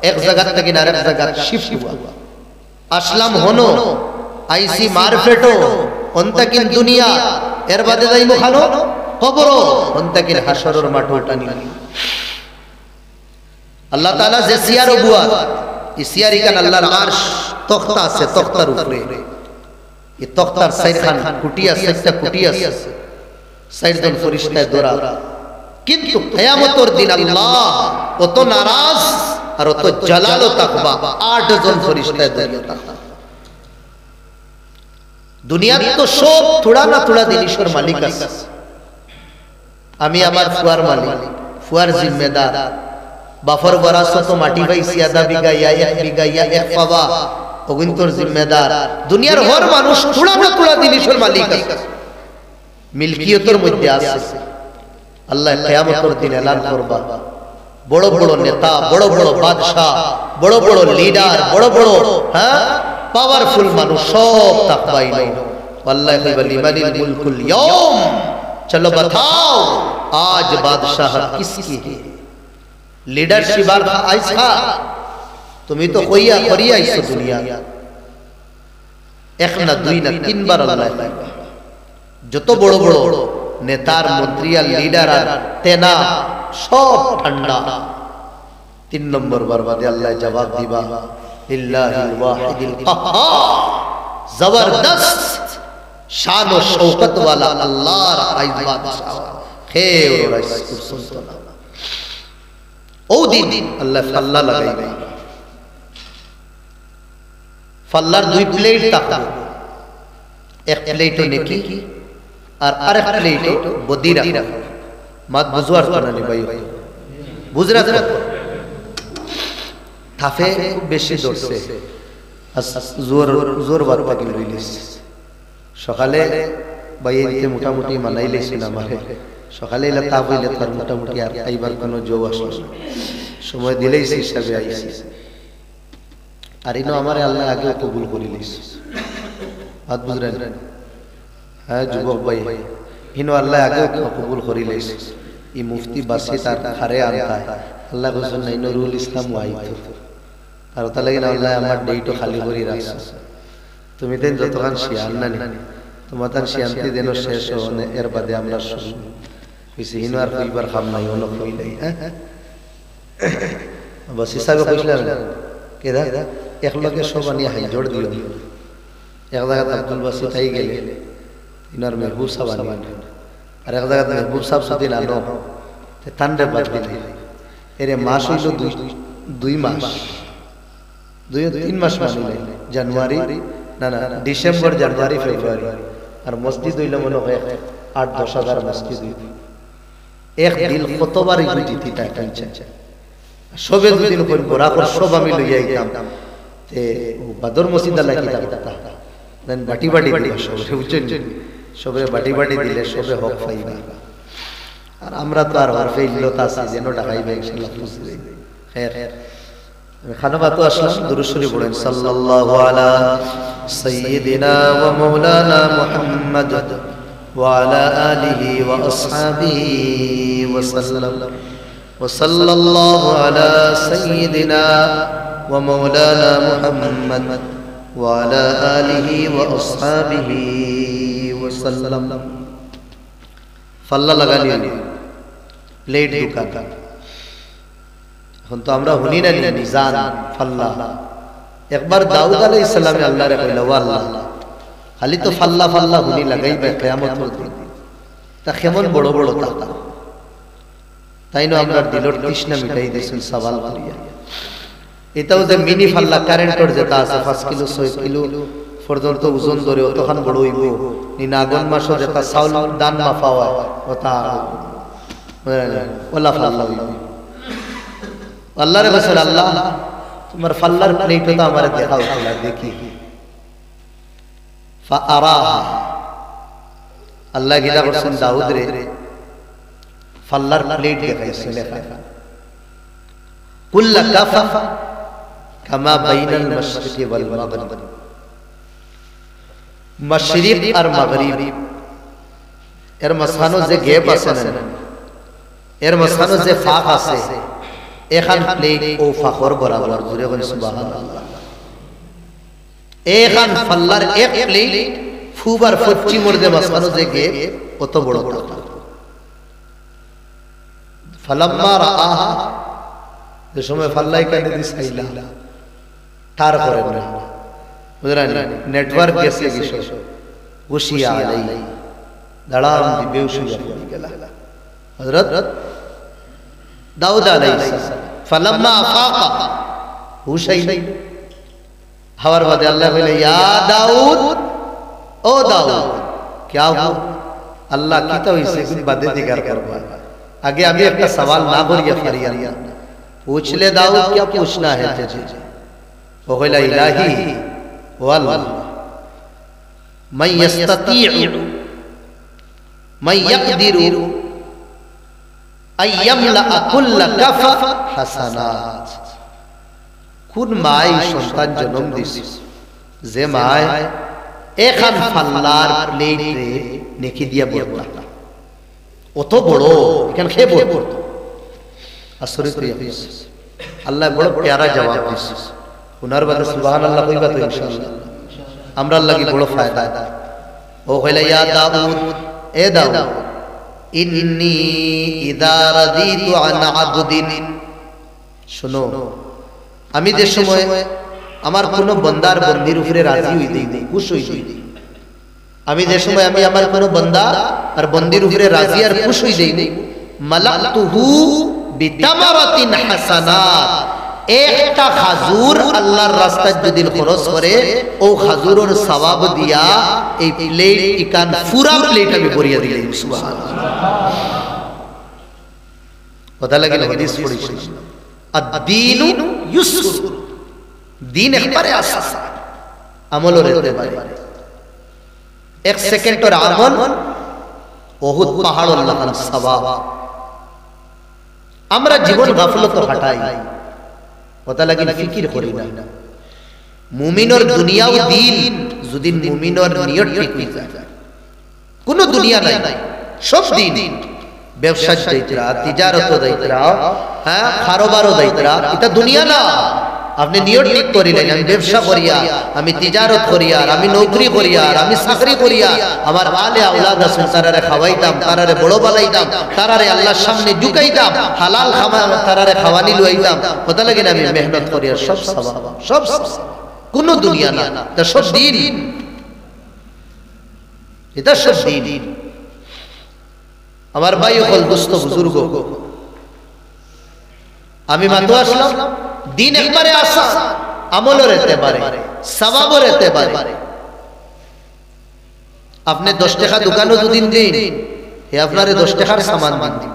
এক জায়গা থেকে আরেক জায়গা শিফট হওয়া আসলাম হনো আইসি মারফেটো অন্তাকিন দুনিয়া এর বাদে যাইমু খানো কবর অন্তাকিন হাসরের মাঠ উঠানি আল্লাহ তাআলা যে সিয়ার বুয়া এই সিয়ার ইকান আল্লাহর আরশ তখতা আছে তখতার উপরে এই তখতার সাইরখান কুটি আছে একটা কুটি আছে সাইরজন ফেরেশতায় দরা কিন্তু কিয়ামতের দিন আল্লাহ কত নারাজ আর কত জালাল ও তাকবা 8 জন ফেরেশতায় দরা দুনিয়ার তো সব থোড়া না থোড়া জিনিসের মালিক আছে আমি আমার ফুয়ার মালিক ফুয়ার জিম্মেদার বাফর বরাসত মাটি পাইছি আধা বিঘা ইয়া 1 বিঘা ইয়া 1 পাবা অগুন্তর জিম্মেদার দুনিয়ার হর মানুষ থোড়া না থোড়া জিনিসের মালিক আছে, মিলকিয়তের মধ্যে আছে। আল্লাহ কিয়ামতের দিন এলান করবা, বড় বড় নেতা, বড় বড় বাদশা, বড় বড় লিডার, বড় বড় পাওয়ারফুল মানুষ সব তাকবাইলো। আল্লাহ কইবা লিমানিল মুলকুল ইয়াউম, চলো बताओ आज बादशाह किसकी है। লিডারশিপ আর আইসা তুমি তো কইয়া করিয়া আইছো দুনিয়া, এক না দুই না তিনবার আল্লাহ কইবা। যত বড় বড় নেতার মন্ত্রী আর লিডার আর তেনা সব ঠান্ডা। 3 নম্বর বরবাদে আল্লাহ জবাব দিবা লিল্লাহিল ওয়াহিদিল কাহ্হার, জবরদস্ত শান ও শৌকত वाला আল্লাহর আইজ বাদশা খের ও রাইস কুরসুলতানা। ও দিন আল্লাহ ফাল্লা লাগাইবে, ফাল্লার 2 প্লেট থাকবে, এক প্লেটে নেকি আর আরেক প্লেটে বদি রাখা। মাত বুঝওয়ার কোনানি ভাই বুঝরা তো থাফে খুব বেশি দৌড়ছে, জোর জোর বাদ পাকি লইলিস। সকালে বাইতে মোটামুটি মানাই লেছিল আমারে, সকালে এলা তা বইলে তার মোটামুটি আর খাইবার কোনো জো আসলো না, সময় দিলেই সেই হিসাবে আইছি। আর ইনো আমারে আল্লাহ আগে কবুল করি লইস। বাদ বুঝলেন? হ্যাঁ যুবক ভাই, ইনো আল্লাহ আগে কবুল করি লইস। ই মুফতি বাসি তার খারে আনতা আল্লাহ বলেন না নুরুল ইসলাম ওয়াইতো, আর ওটা লাগে না আল্লাহ আমার ডেইটো খালি করি রাখছ। তুমি দেন যতক্ষণ শিয়ান না নি তোমার তার শিয়ান্তি দেন শেষ হনে এর বাদে আমরা শুরু হইছে। ইনো আর কইবার খাম নাই, অন্য কই নাই। হ্যাঁ বাস হিসাবে কইছিলাম কেদা এক লগে সব আনিয়া হাই জোড় দিল। এক জায়গাতে আব্দুল বাসি তাই গেলে ইনার মেহবুব সাহেব আনিয়া, আর এক জায়গাতে মেহবুব সাহেব সেদিন আনো ঠান্ডে বাদ দিলে। এর মাস হইল 2 মাস, 2-3 মাস মানিলে, জানুয়ারি না না ডিসেম্বর, জানুয়ারি, ফেব্রুয়ারি। আর মসজিদ হইল মনে হয় 8-10 হাজার মসজিদ। এক দিন কতবার ইউটিটি টাকা সবে দুদিন করে গোরা করে সব আমি লইয়া আইতাম। তে বাদর মসজিদ আল্লাহ কি টাকা দেন বাটি বাটি দিলে সবে উচ্চন সবে বাটি বাটি দিলে সবে হক পাইবা। আর আমরা তো আর হরফে ইল্লত আছে যেন ঢাকাইবে ইনশাআল্লাহ বুঝবে। খায়ের খানাবা তো আসলাম, দুরূদ শরীফ পড়েন সাল্লাল্লাহু আলা সাইয়্যিদিনা ওয়া মাওলানা মুহাম্মদ ওয়া আলা আলিহি ওয়া আসহাবিহি ওয়া সাল্লাম ওয়া সাল্লাল্লাহু আলা সাইয়্যিদিনা ওয়া মাওলানা মুহাম্মদ ওয়া আলা আলিহি ওয়া আসহাবিহি ওয়া সাল্লাম। ফাল্লা লাগালি প্লেট দোকান, এখন তো আমরা শুনি না নিজান ফাল্লা। একবার দাউদ আলাইহিস সালামে আল্লাহরে কইলা ওয়া আল্লাহ খালি তো ফাল্লা ফাল্লা শুনি লাগাইবে কিয়ামতের দিন, তা কেমন বড় বড় তাতা। তাই না আমরা দিলর তৃষ্ণা মিটাই দিয়েছেন সওয়াল করিয়া। এটাও যে মিনি ফাল্লা কারেন্টর যেটা আছে 5 কিলো 6 কিলো পর্যন্ত ওজন ধরে অতখান বড় হইব, নিনা আগুন মাসও যেটা চাউল দান মাফা হয় ওটা ওলা ফাল্লা হইব। আল্লাহরে বলেন আল্লাহ তোমার ফাল্লার প্লেটটা আমারে দেখাও, আল্লাহ দেখি। ফাআরাহা আল্লাহ গিলা বলেন দাউদ রে ফাল্লার প্লেট দেখাইছে, লেখা কুল্লা কাফা কামা বাইনাল মাশরিকি ওয়াল মাগরিব। মাশরিক আর মাগরিব এর মাঝখানে যে গ্যাপ আছে না, এর মাঝখানে যে ফাঁক আছে, এখান প্লেট ও ফাঁকর বরাবর জুড়ে বলেন সুবহানাল্লাহ। এখান ফাল্লার এক প্লেট ফুবার ফচ্চি মধ্যে মাঝখানে যে গ্যাপ কত বড় বড়। ফালাম্মা রাআহা যে সময় ফাল্লাই কানে দিছাইলা তার করে না বুঝলেন, নেটওয়ার্ক গেছে কিছু গুশিয়া আলাই দাঁড়াম দি বেউসি হয়ে গেল হযরত দাউদ আলাইহিস সালাম। ফালাম্মা আফাকা হুসাইন হওয়ার বাদে আল্লাহ বলে ইয়া দাউদ, ও দাউদ क्या हुआ? अल्लाह की तो इसे कुछ बातें जिक्र करवा। आगे अभी एक सवाल ना करिए फरियाद पूछ ले दाऊद, क्या पूछना है तुझे? वो बोला इलाही ওয়াল্লাহ মান ইস্তাতিউ মান ইয়াকদিরু আইয়ামলা কুল্লা কাফা হাসানাত। কোন মাই সন্তান জন্ম দিছে যে মাই এখান ফাল্লার প্লেটে নেকি দিয়া বলতা, অত বড় এখান খেয়ে পড়তো। আসরে আল্লাহ বড় প্যারা জবাব দিছে। উনার বাদে সুবহানাল্লাহ কইবা তো ইনশাআল্লাহ আমরা আল্লাহ কি বড় ফায়দা। ও কইলা ইয়া দাউদ, এ দাউদ, ইন্নী ইযা রাদিতু আন আবদিন, শুনো আমি যে সময় আমার কোন বান্দার বন্দির উপরে রাজি হই দেই, খুশি হই দেই, আমি যে সময় আমি আমার কোন বান্দা আর বন্দির উপরে রাজি আর খুশি হই দেই, মালাতুহু বিতামারাতিন হাসানাত, একটা খাজুর আল্লাহর রাস্তায় যদি খরচ করে ও খাজুরের সওয়াব দিয়া এই প্লেট ইকান পুরা প্লেট আমি ভরিয়া দিলাম। সুবহানাল্লাহ। কথা লাগে হাদিস পড়িছি, আদ-দীনু ইউসর, দিন একবারে আসান, আমলও রেতে পারে। এক সেকেন্ডের আমল বহুত পাহাড় আল্লাহর সওয়াব। আমরা জীবন গাফলত হটাই, কথা লাগে ফিকির করি না। মুমিনের দুনিয়া ও দিন যদি মুমিনের নিয়ত ঠিক হয়ে যায়, কোন দুনিয়া নাই, সব দিন। ব্যবসা দায়িত্রা, তিজারত দায়িত্রা, হ্যাঁ কারোবারও দায়িত্রা, এটা দুনিয়া না। আপনি নিয়ত ঠিক করিলেন আমি ব্যবসা করিয়া, আমি তিজারত করিয়া, আমি নৌকরি করিয়া, আমি চাকরি করিয়া, আমার আলে আওলাদ আছে তারারে খাওয়াইতাম, তারারে বড় বানাইতাম, তারারে আল্লাহর সামনে ঝুঁকাইতাম, হালাল খাওয়া তারারে খাওয়ানি লইতাম। কথা লাগে না আমি মেহনত করিয়া সব সওয়াব, সব কোন দুনিয়া না, এটা সব দিন, এটা সব দিন। আমার ভাই হল দোস্ত বুজুর্গ, আমি মাত্র আসলাম, দিন একবারে আসান, আমলও রেতে পারে, সওয়াবও রেতে পারে। আপনি 10 টাকা দোকানও দুদিন দিন, হে আপনারে 10 টাকার সামান দিন,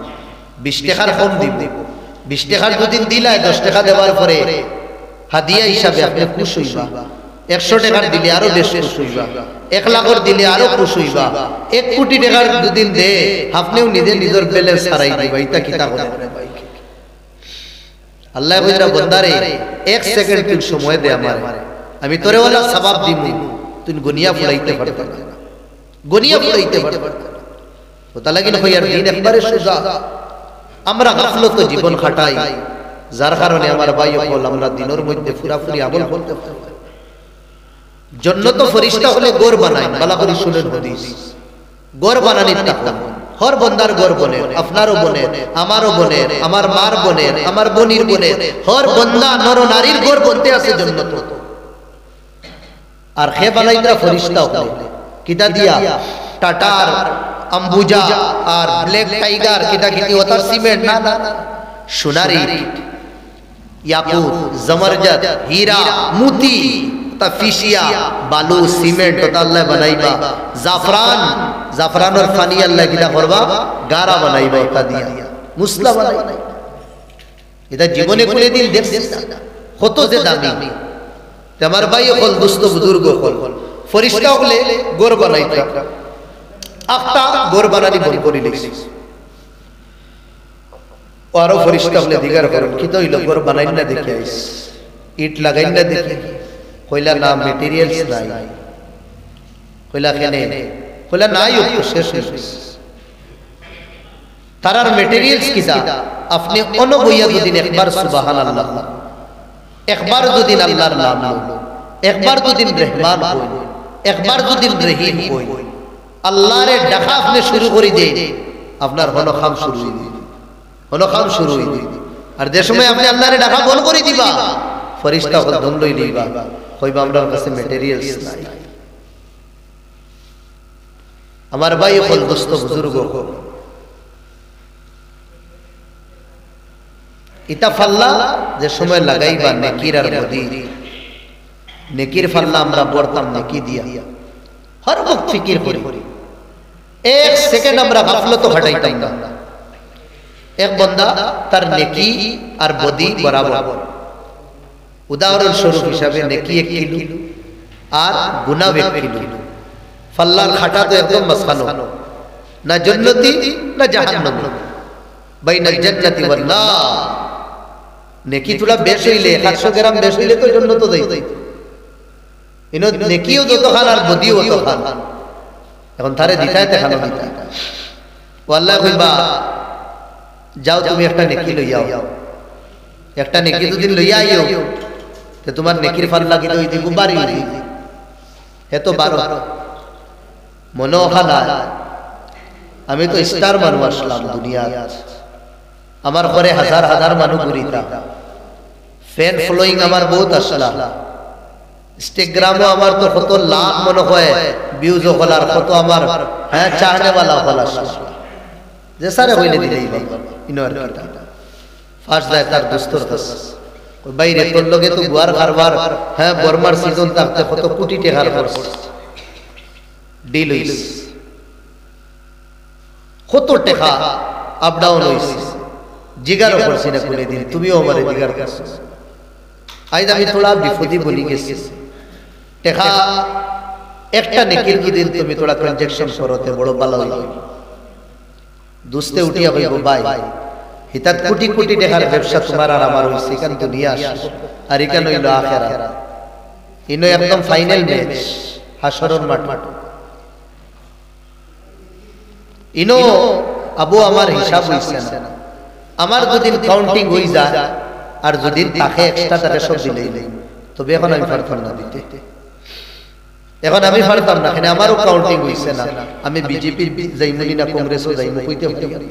20 টাকার কম দিব। 20 টাকার দুদিন দিলাই, 10 টাকা দেওয়ার পরে হাদিয়া হিসাবে আপনি খুশি হইবা। 100 টাকার দিলে আরো বেশি খুশি হইবা, 1 লাখের দিলে আরো খুশি হইবা। 1 কোটি টাকার দুদিন দে, আপনিও নিজের ব্যালেন্স হারাই দিবা। এটা কিতা করে আল্লাহ কইরা বান্দারে 1 সেকেন্ড তুই সময় দে আমার, আমি তোরে ওলা সওয়াব দিমু, তুই গনিয়া ফুলাইতে পারবে না, গনিয়া ফুলাইতে পারবে না। কথা লাগিল হইয়ার দিন একবারে সোজা। আমরা গাফলত জীবন খাটাই, যার কারণে আমার ভাই হল আমরা দিনের মধ্যে পুরাপুরি আমল করতে পারি। জান্নাত ফেরেশতা হলে গোর বানায়, বালা করে শুনেন হাদিস, গোর বানানির তাকওয়া হর বন্দার গোর বনে, আপনারও বনে, আমারও বনে, আমার মার বনে, আমার বোনির বনে, হর বন্দা নর নারীর গোর বনতে আছে জান্নাত। আর খে বানাইতা ফেরেশতা হলে কিতা দিয়া টাটার আম্বুজা আর ব্ল্যাক টাইগার কিতা কিতি ওতার সিমেন্ট না, সোনার ইট, ইয়াকুত, জমরজদ, হীরা, মোতি, তাফিশিয়া, বালু, সিমেন্ট ওটা আল্লাহ বানাইবা। জাফরান, জাফরানের পানি আল্লাহ কিটা করবা, গারা বানাইবা, ওটা দিয়া মুসলা বানাইবা। এটা জীবনে কোনে দিন দেখছিস না কত যে দামি। তোমার ভাই হল দোস্ত বুজুর্গ হল ফেরেশতা হলে গোর বানাইতা, একটা গোর বানানি বল করি লিখছিস। আরো ফেরেশতা হলে দিগার করেন কি তো হইল গোর বানাই না দেখে আইস, ইট লাগাই না দেখে, কইলা না মেটেরিয়ালস নাই, কইলা কেনে, কইলা নাই ও শেষ শেষ। তারার মেটেরিয়ালস কিটা আপনি অনবইয়া দুদিন একবার সুবহানাল্লাহ, একবার দুদিন আল্লাহর নাম লও, একবার দুদিন রহমান কই, একবার দুদিন রহিম কই, আল্লাহরে ডাকা আপনি শুরু করে দেন, আপনার হলো কাম শুরু হই দিবে, হলো কাম শুরু হই দিবে। আর যে সময় আপনি আল্লাহরে ডাকা বন্ধ করে দিবা, ফেরেশতা হল দণ্ডই লইবা, কইবা আমরার কাছে মেটেরিয়ালস নাই। আমার ভাই হল দোস্ত বুজুর্গ, ইটা ফাল্লা যে সময় লাগাইবা নেকির আর বদি, নেকির ফাল্লা আমরা পড়তাম নেকি দিয়া, হর বক্ত ফিকির করি, 1 সেকেন্ড আমরা গাফলত হটাইতাম না। এক বান্দা তার নেকি আর বদি বরাবর, উদাহরণ স্বরূপ হিসাবে নেকি 1 কিলো আর গুনাহ ব্যক্তি ফাল্লার খাটা তো একদম মাঝখানো, না জান্নাতি না জাহান্নামী, বাইনাল জান্নাতি ওয়ান নার। নেকি থোড়া বেশ হইলে 100 গ্রাম বেশ হইলে তো জন্য তো দেই ইনো নেকিও যত খান আর বদিও তত খান। এখন তারে দিতায় দেখানো দিতা ওয়াল্লাহ কইবা যাও তুমি একটা নেকি লইয়াও, একটা নেকি যদি লইয়া আইও তে তোমার নেকির ফল লাগি তো ইদি গুবারি হে তো 12 মনে ওখানা। আমি তো স্টার মানুষ আসলাম দুনিয়া, আমার ঘরে হাজার হাজার মানুষ ঘুরিতা, ফ্যান ফলোয়িং আমার বহুত আসলা, ইনস্টাগ্রামও আমার তো কত লাখ মনে হয় ভিউজ হলার, কত আমার হ্যাঁ চাহনেওয়ালা হলা যে সারে হইলে দিলেই বাবা ইনোর কিটা ফার্স্ট যায় তার দোস্তর কাছ বাইরে তোর লগে তো গুয়ার কারবার হ্যাঁ বর্মার সিজন থাকতে কত কোটি টাকার খরচ ডিল হইছে, কত টাকা আপ ডাউন হইছে, জিগারও করছি না কোনে দিন, তুমিও আমারে জিগার করছো। আজ আমি থোড়া বিপদে বলি গেছি, টাকা একটা নেকির দিন তুমি থোড়া ট্রানজাকশন করতে বড় ভালো হইল। দুস্তে উঠিয়া হইব ভাই হিতাত কোটি কোটি টাকার ব্যবসা তোমার আর আমার হইছে, এখান দুনিয়া আসে আর এখান হইল আখিরাত। ইনো একদম ফাইনাল ম্যাচ হাশরের মাঠ। ইনো আবু আমার হিসাব হইছে না, আমার যদি কাউন্টিং হই যায় আর যদি তাকে এক্সট্রা তারে সব দিলেই তবে এখন আমি পারতাম না দিতে, এখন আমি পারতাম না, কেন আমারও কাউন্টিং হইছে না। আমি বিজেপি যাইমুনি না কংগ্রেসও যাইমু কইতে পারি,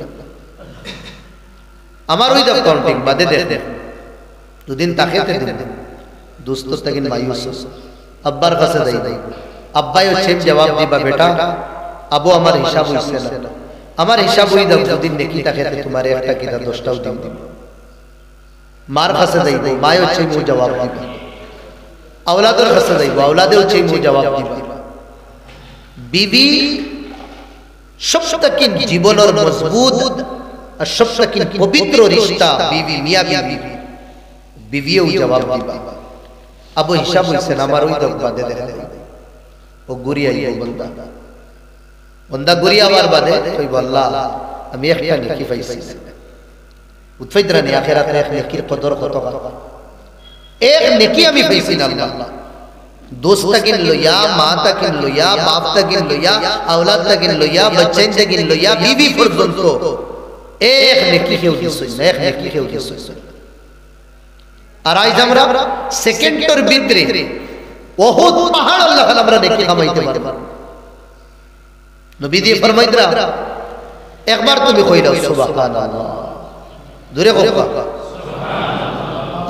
আমার ওই দাও কাউন্টিং বাদে দে দুদিন তাকে দিন দোস্ত তাকিন মায়ুস আব্বার কাছে যাই, আব্বাই হচ্ছে জবাব দিবা বেটা আবু আমার হিসাব হইছে না, আমার হিসাব হই দাও দুদিন নেকি তাকে তোমার একটা কিনা 10টাও দিন। মার কাছে যাইব, মায় হচ্ছে মু জবাব দিবা, আওলাদের কাছে যাইব, আওলাদে হচ্ছে মু জবাব দিবা। বিবি সবথেকে জীবনের মজবুত আর সবথেকে পবিত্র রিশতা বিবি, মিয়া বিবি, বিবিও জবাব দিবা। আবু হিসাব হইছে না, আমার ওই দাও বাদে দেখা ও গুরিয়া এই বন্দা বন্দা গুরিয়া আবার বাদে কইব আল্লাহ আমি একটা নেকি পাইছি, উৎফাইদরানি আখিরাতে এক নেকির কদর কত, এক নেকি আমি পাইছি না আল্লাহ। दोस्त तकिन लोया, माँ तकिन लोया, बाप तकिन लोया, औलाद तकिन लोया, बच्चे तकिन लोया, बीवी फर्जंद तो एक नेकी के उद्देश्य से, एक नेकी के उद्देश्य से। আর আজ আমরা সেকেন্ডের ভিতরে বহুত পাহাড় আল্লাহ তাআলা আমরা নেকি কামাইতে পারব। নবী দিয়ে ফরমাইতরা একবার তুমি কই দাও সুবহানাল্লাহ, জোরে কও সুবহানাল্লাহ,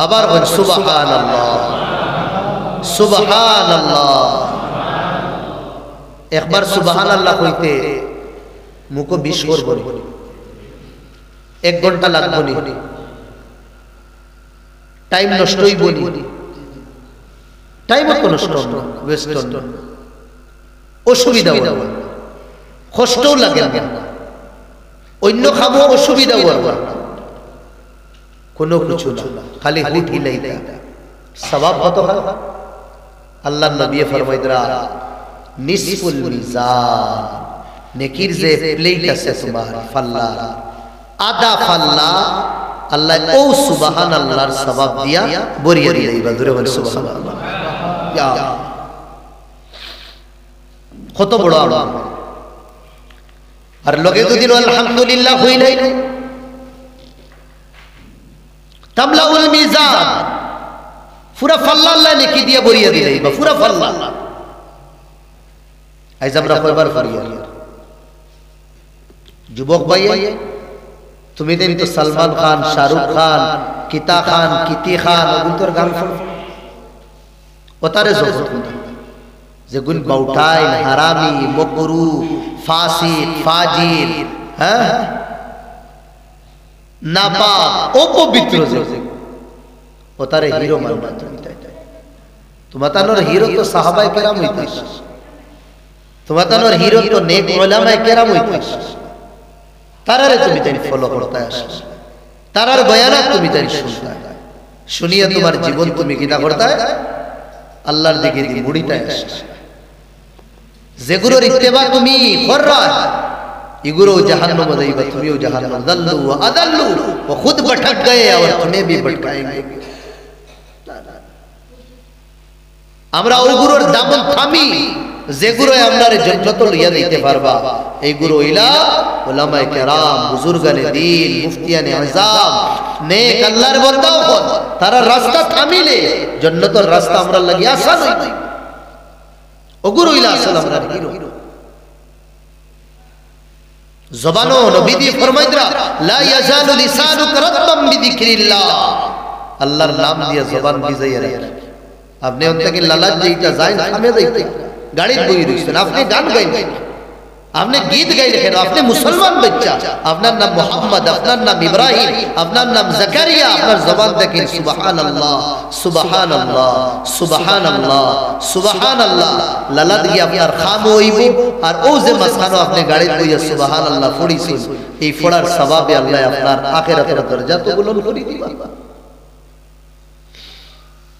আবার কই সুবহানাল্লাহ সুবহানাল্লাহ। একবার সুবহানাল্লাহ কইতে মুখো 20 করব, 1 ঘন্টা লাগবে নি, টাইম নষ্ট হইব নি, টাইম তো নষ্ট না, ওয়েস্ট না, অসুবিধা হবে, কষ্টও লাগে না, অন্য খাবো অসুবিধা হবে না, কোনো কিছু না, খালি হুট হিলাইতা সওয়াব কত হয়। আল্লাহর নবী ফরমাইদরা নিসফুল মিজান, নেকির যে প্লেট আছে তোমার ফাল্লা, আধা ফাল্লা আল্লাহ ও সুবহানাল্লাহর সওয়াব দিয়া ভরিয়ে দিবেন। জোরে বল সুবহানাল্লাহ। ইয়া কত বড় আমল। আর লগে যদি আলহামদুলিল্লাহ হইলাই তামলাউল মিজান, পুরা ফাল্লা আল্লাহ নেকি দিয়া ভরিয়ে দিলেই বা পুরা ফাল্লা। আজ আমরা কয়বার করিয়া যুবক ভাই, তুমি দিন তো সালমান খান, শাহরুখ খান, কিতা খান, কিতি খান ওগুলোর গান শুনো, ওতারে জগৎ যে গুণ বাউটাই, হারামি, মকরু, ফাসিক, ফাজির, হ্যাঁ নাপাক, অপবিত্র যে ওতারে হিরো মানবা তুমি। তোমাতানোর হিরো তো সাহাবায়ে কেরাম হইতাস, তোমাতানোর হিরো তো নেক উলামায়ে কেরাম হইতাস, তারারে তুমি তাই ফলো করতে আসছ, তারার বয়ানাত তুমি তাই শুনতে, শুনিয়ে তোমার জীবন তুমি কিনা করতে আল্লাহর দিকে দি মুড়িটা আসছে যেগুলোর ইত্তেবা তুমি কররা इगुरो जहन्नम देगा तुम्हें जहन्नम दल्लू व अदल्लू वो खुद भटक गए और तुम्हें भी भटकाएंगे আমরা ওগুলোর দামন থামি যেগুলো আমরারে জান্নাত লিয়া দিতে পারবা এইগুলো ইলা উলামায়ে কেরাম বুজুর্গানে দ্বীন মুফতিয়ানে আযম নেক আল্লাহর বান্দা হন তারা রাস্তা থামিলে জান্নাতের রাস্তা আমরা লাগি আসান হইবে ওগুলো ইলা আসল আমরা হিরো জবানো নবী দিয়ে ফরমাইতরা লা ইয়াজালু লিসানুকা রাতবাম বিযিকরিল্লাহ আল্লাহর নাম দিয়ে জবান ভিজাইয়া রাখে আপনি ওন থেকে লালাত যেটা যায় থামে যাইতে গাড়ি বই রইছেন আপনি গান গাইলেন আপনি গীত গাইলেন কেন আপনি মুসলমান বাচ্চা আপনার নাম মুহাম্মদ আপনার নাম ইব্রাহিম আপনার নাম জাকারিয়া আপনার জবান থেকে সুবহানাল্লাহ সুবহানাল্লাহ সুবহানাল্লাহ সুবহানাল্লাহ লালাত গিয়ে আপনার খাম হইব আর ও যে মাসখানো আপনি গাড়ি বইয়া সুবহানাল্লাহ পড়িছেন এই পড়ার সওয়াবে আল্লাহ আপনার আখিরাতের দরজা তো বুলন্দ করে দিবা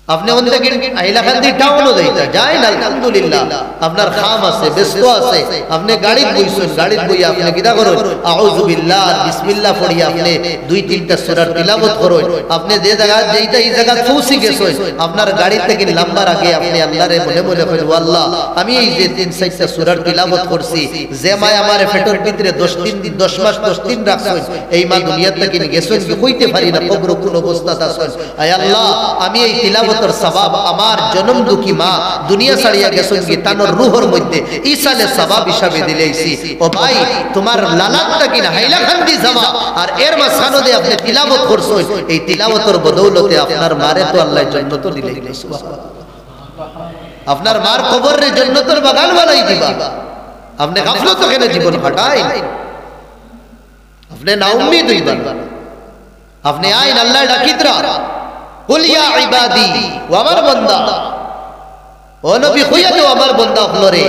আপনি ওন থেকে আইলাখান্দি টাউনও যাইতা যায় না আলহামদুলিল্লাহ আপনার খাম আছে ব্যস্ত আছে আপনি গাড়ি বইছেন গাড়ি বইয়া আপনি কিদা করেন আউযু বিল্লাহ বিসমিল্লাহ পড়ি আপনি দুই তিনটা সূরার তিলাওয়াত করেন আপনি যে জায়গা যেইটা এই জায়গা পৌঁছে গেছেন আপনার গাড়ি থেকে নাম্বার আগে আপনি আল্লাহরে বলে বলে কইল আল্লাহ আমি এই যে তিন চারটা সূরার তিলাওয়াত করছি যে মায় আমারে পেটের ভিতরে 10 দিন 10 মাস 10 দিন রাখছেন এই মা দুনিয়া থেকে গেছেন কি কইতে পারি না কবর কোন অবস্থাতে আছেন আয় আল্লাহ আমি এই তিলাওয়াত সওয়াব আমার জন্ম দুঃখী মা দুনিয়া ছাড়িয়া গেছেন কি তানোর রূহর মধ্যে ঈসালে সওয়াব হিসাবে দিলেইছি ও ভাই তোমার লালাতটা কিনা হাইলাকান্দি যাওয়া আর এর মাঝখানে আপনি তিলাওয়াত করছেন এই তিলাওয়াতের বদৌলতে আপনার মারে তো আল্লাহ জান্নাত দিলেই সুবহানাল্লাহ আপনার মার কবরে জান্নাতের বাগান বানাই দিবা আপনি গাফলত কেন জীবন কাটাই আপনি না উম্মিদ হইবেন আপনি আইন আল্লাহ ডাকিতরা কুল ইয়া ইবাদি ও আমার বান্দা ও নবী কইয়া তো আমার বান্দা হলরে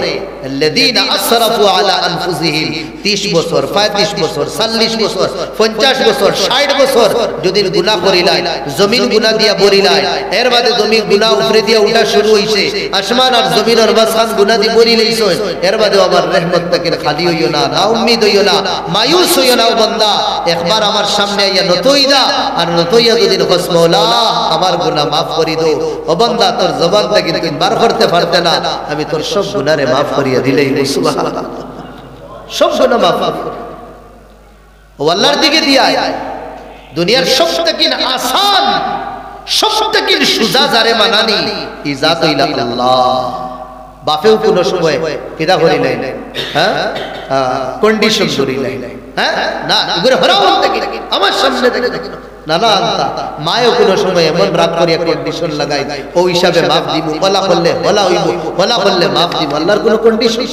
الذين اسرفوا على انفسهم 30 বছর 35 বছর 40 বছর 50 বছর 60 বছর যদি গুনাহ করিলাই জমিন গুনাহ দিয়া ভরিলাই এর বাদে জমিন গুনাহ উপরে দিয়া উঠা শুরু হইছে আসমান আর জমিনের মাঝখান গুনাহ দি ভরি লইছো এর বাদে আমার রহমত থেকে খালি হইও না না উম্মিদ হইও না মায়ুস হইও না বান্দা একবার আমার সামনে আইয়া নতইদা আর নতইয়া যদি কস মাওলা আমার গুনাহ maaf করি দাও ও বান্দা তোর জবান থেকে তুই বার করতে পারতে না আমি তোর সব গুনাহরে maaf করি দিলেই সুবহানাল্লাহ সব গুনাহ maaf ও আল্লাহর দিকে দিয়া দুনিয়ার সবথেকে আসান সবথেকে সুজা জারে মানানি ইজাত ইলা আল্লাহ বাপেও কোন সময় কিদা করিলেন হ্যাঁ কন্ডিশন করিলেন হ্যাঁ না এগুলো হরাও থেকে আমার সামনে থেকে না না আনতা মায়ও কোন সময় এমন রাগ করিয়া কন্ডিশন লাগাই ও হিসাবে maaf দিব ওলা করলে ওলা হইব ওলা করলে maaf দিব আল্লাহর কোন কন্ডিশন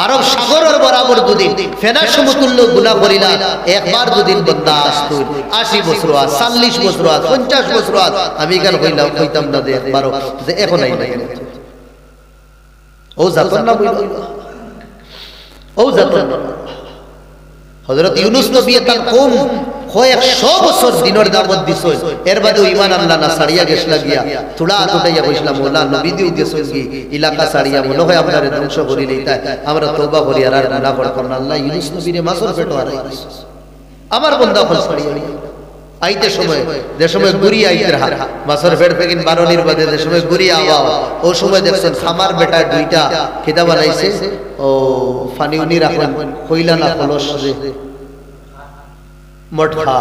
আরব সাগরের বরাবর দুদিন ফেনা সমতুল্য গুনাহ করিলা একবার দুদিন বান্দা আসতো 80 বছর 40 বছর 50 বছর আমি কেন কইতাম না যে একবারও যে এখন নাই ও জাতন না বইল ও জাতন হযরত ইউনূস নবী তার কওম কয়েক 100 বছর দিনের দাওয়াত দিছো এর বাদে ঈমান আল্লাহ না ছাড়িয়া গেছলা গিয়া তুড়া তুটাইয়া কইছিলাম মোলা নবী দিও দিছো কি ইলাকা ছাড়িয়া মনে হয় আপনারে ধ্বংস করি লইতা আমরা তওবা করি আর গুনাহ করব না আল্লাহ ইউনূস নবীরে মাসর পেটো হারাই আমার বান্দা ফল ছাড়িয়া আইতে সময় যে সময় গুরি আইতে রাহা মাসর পেট থেকে বারনির বাদে যে সময় গুরি আওয়া ও সময় দেখছেন খামার বেটা দুইটা খিদা বানাইছে ও ফানি উনি রাখেন কইলা না কলস যে মটকা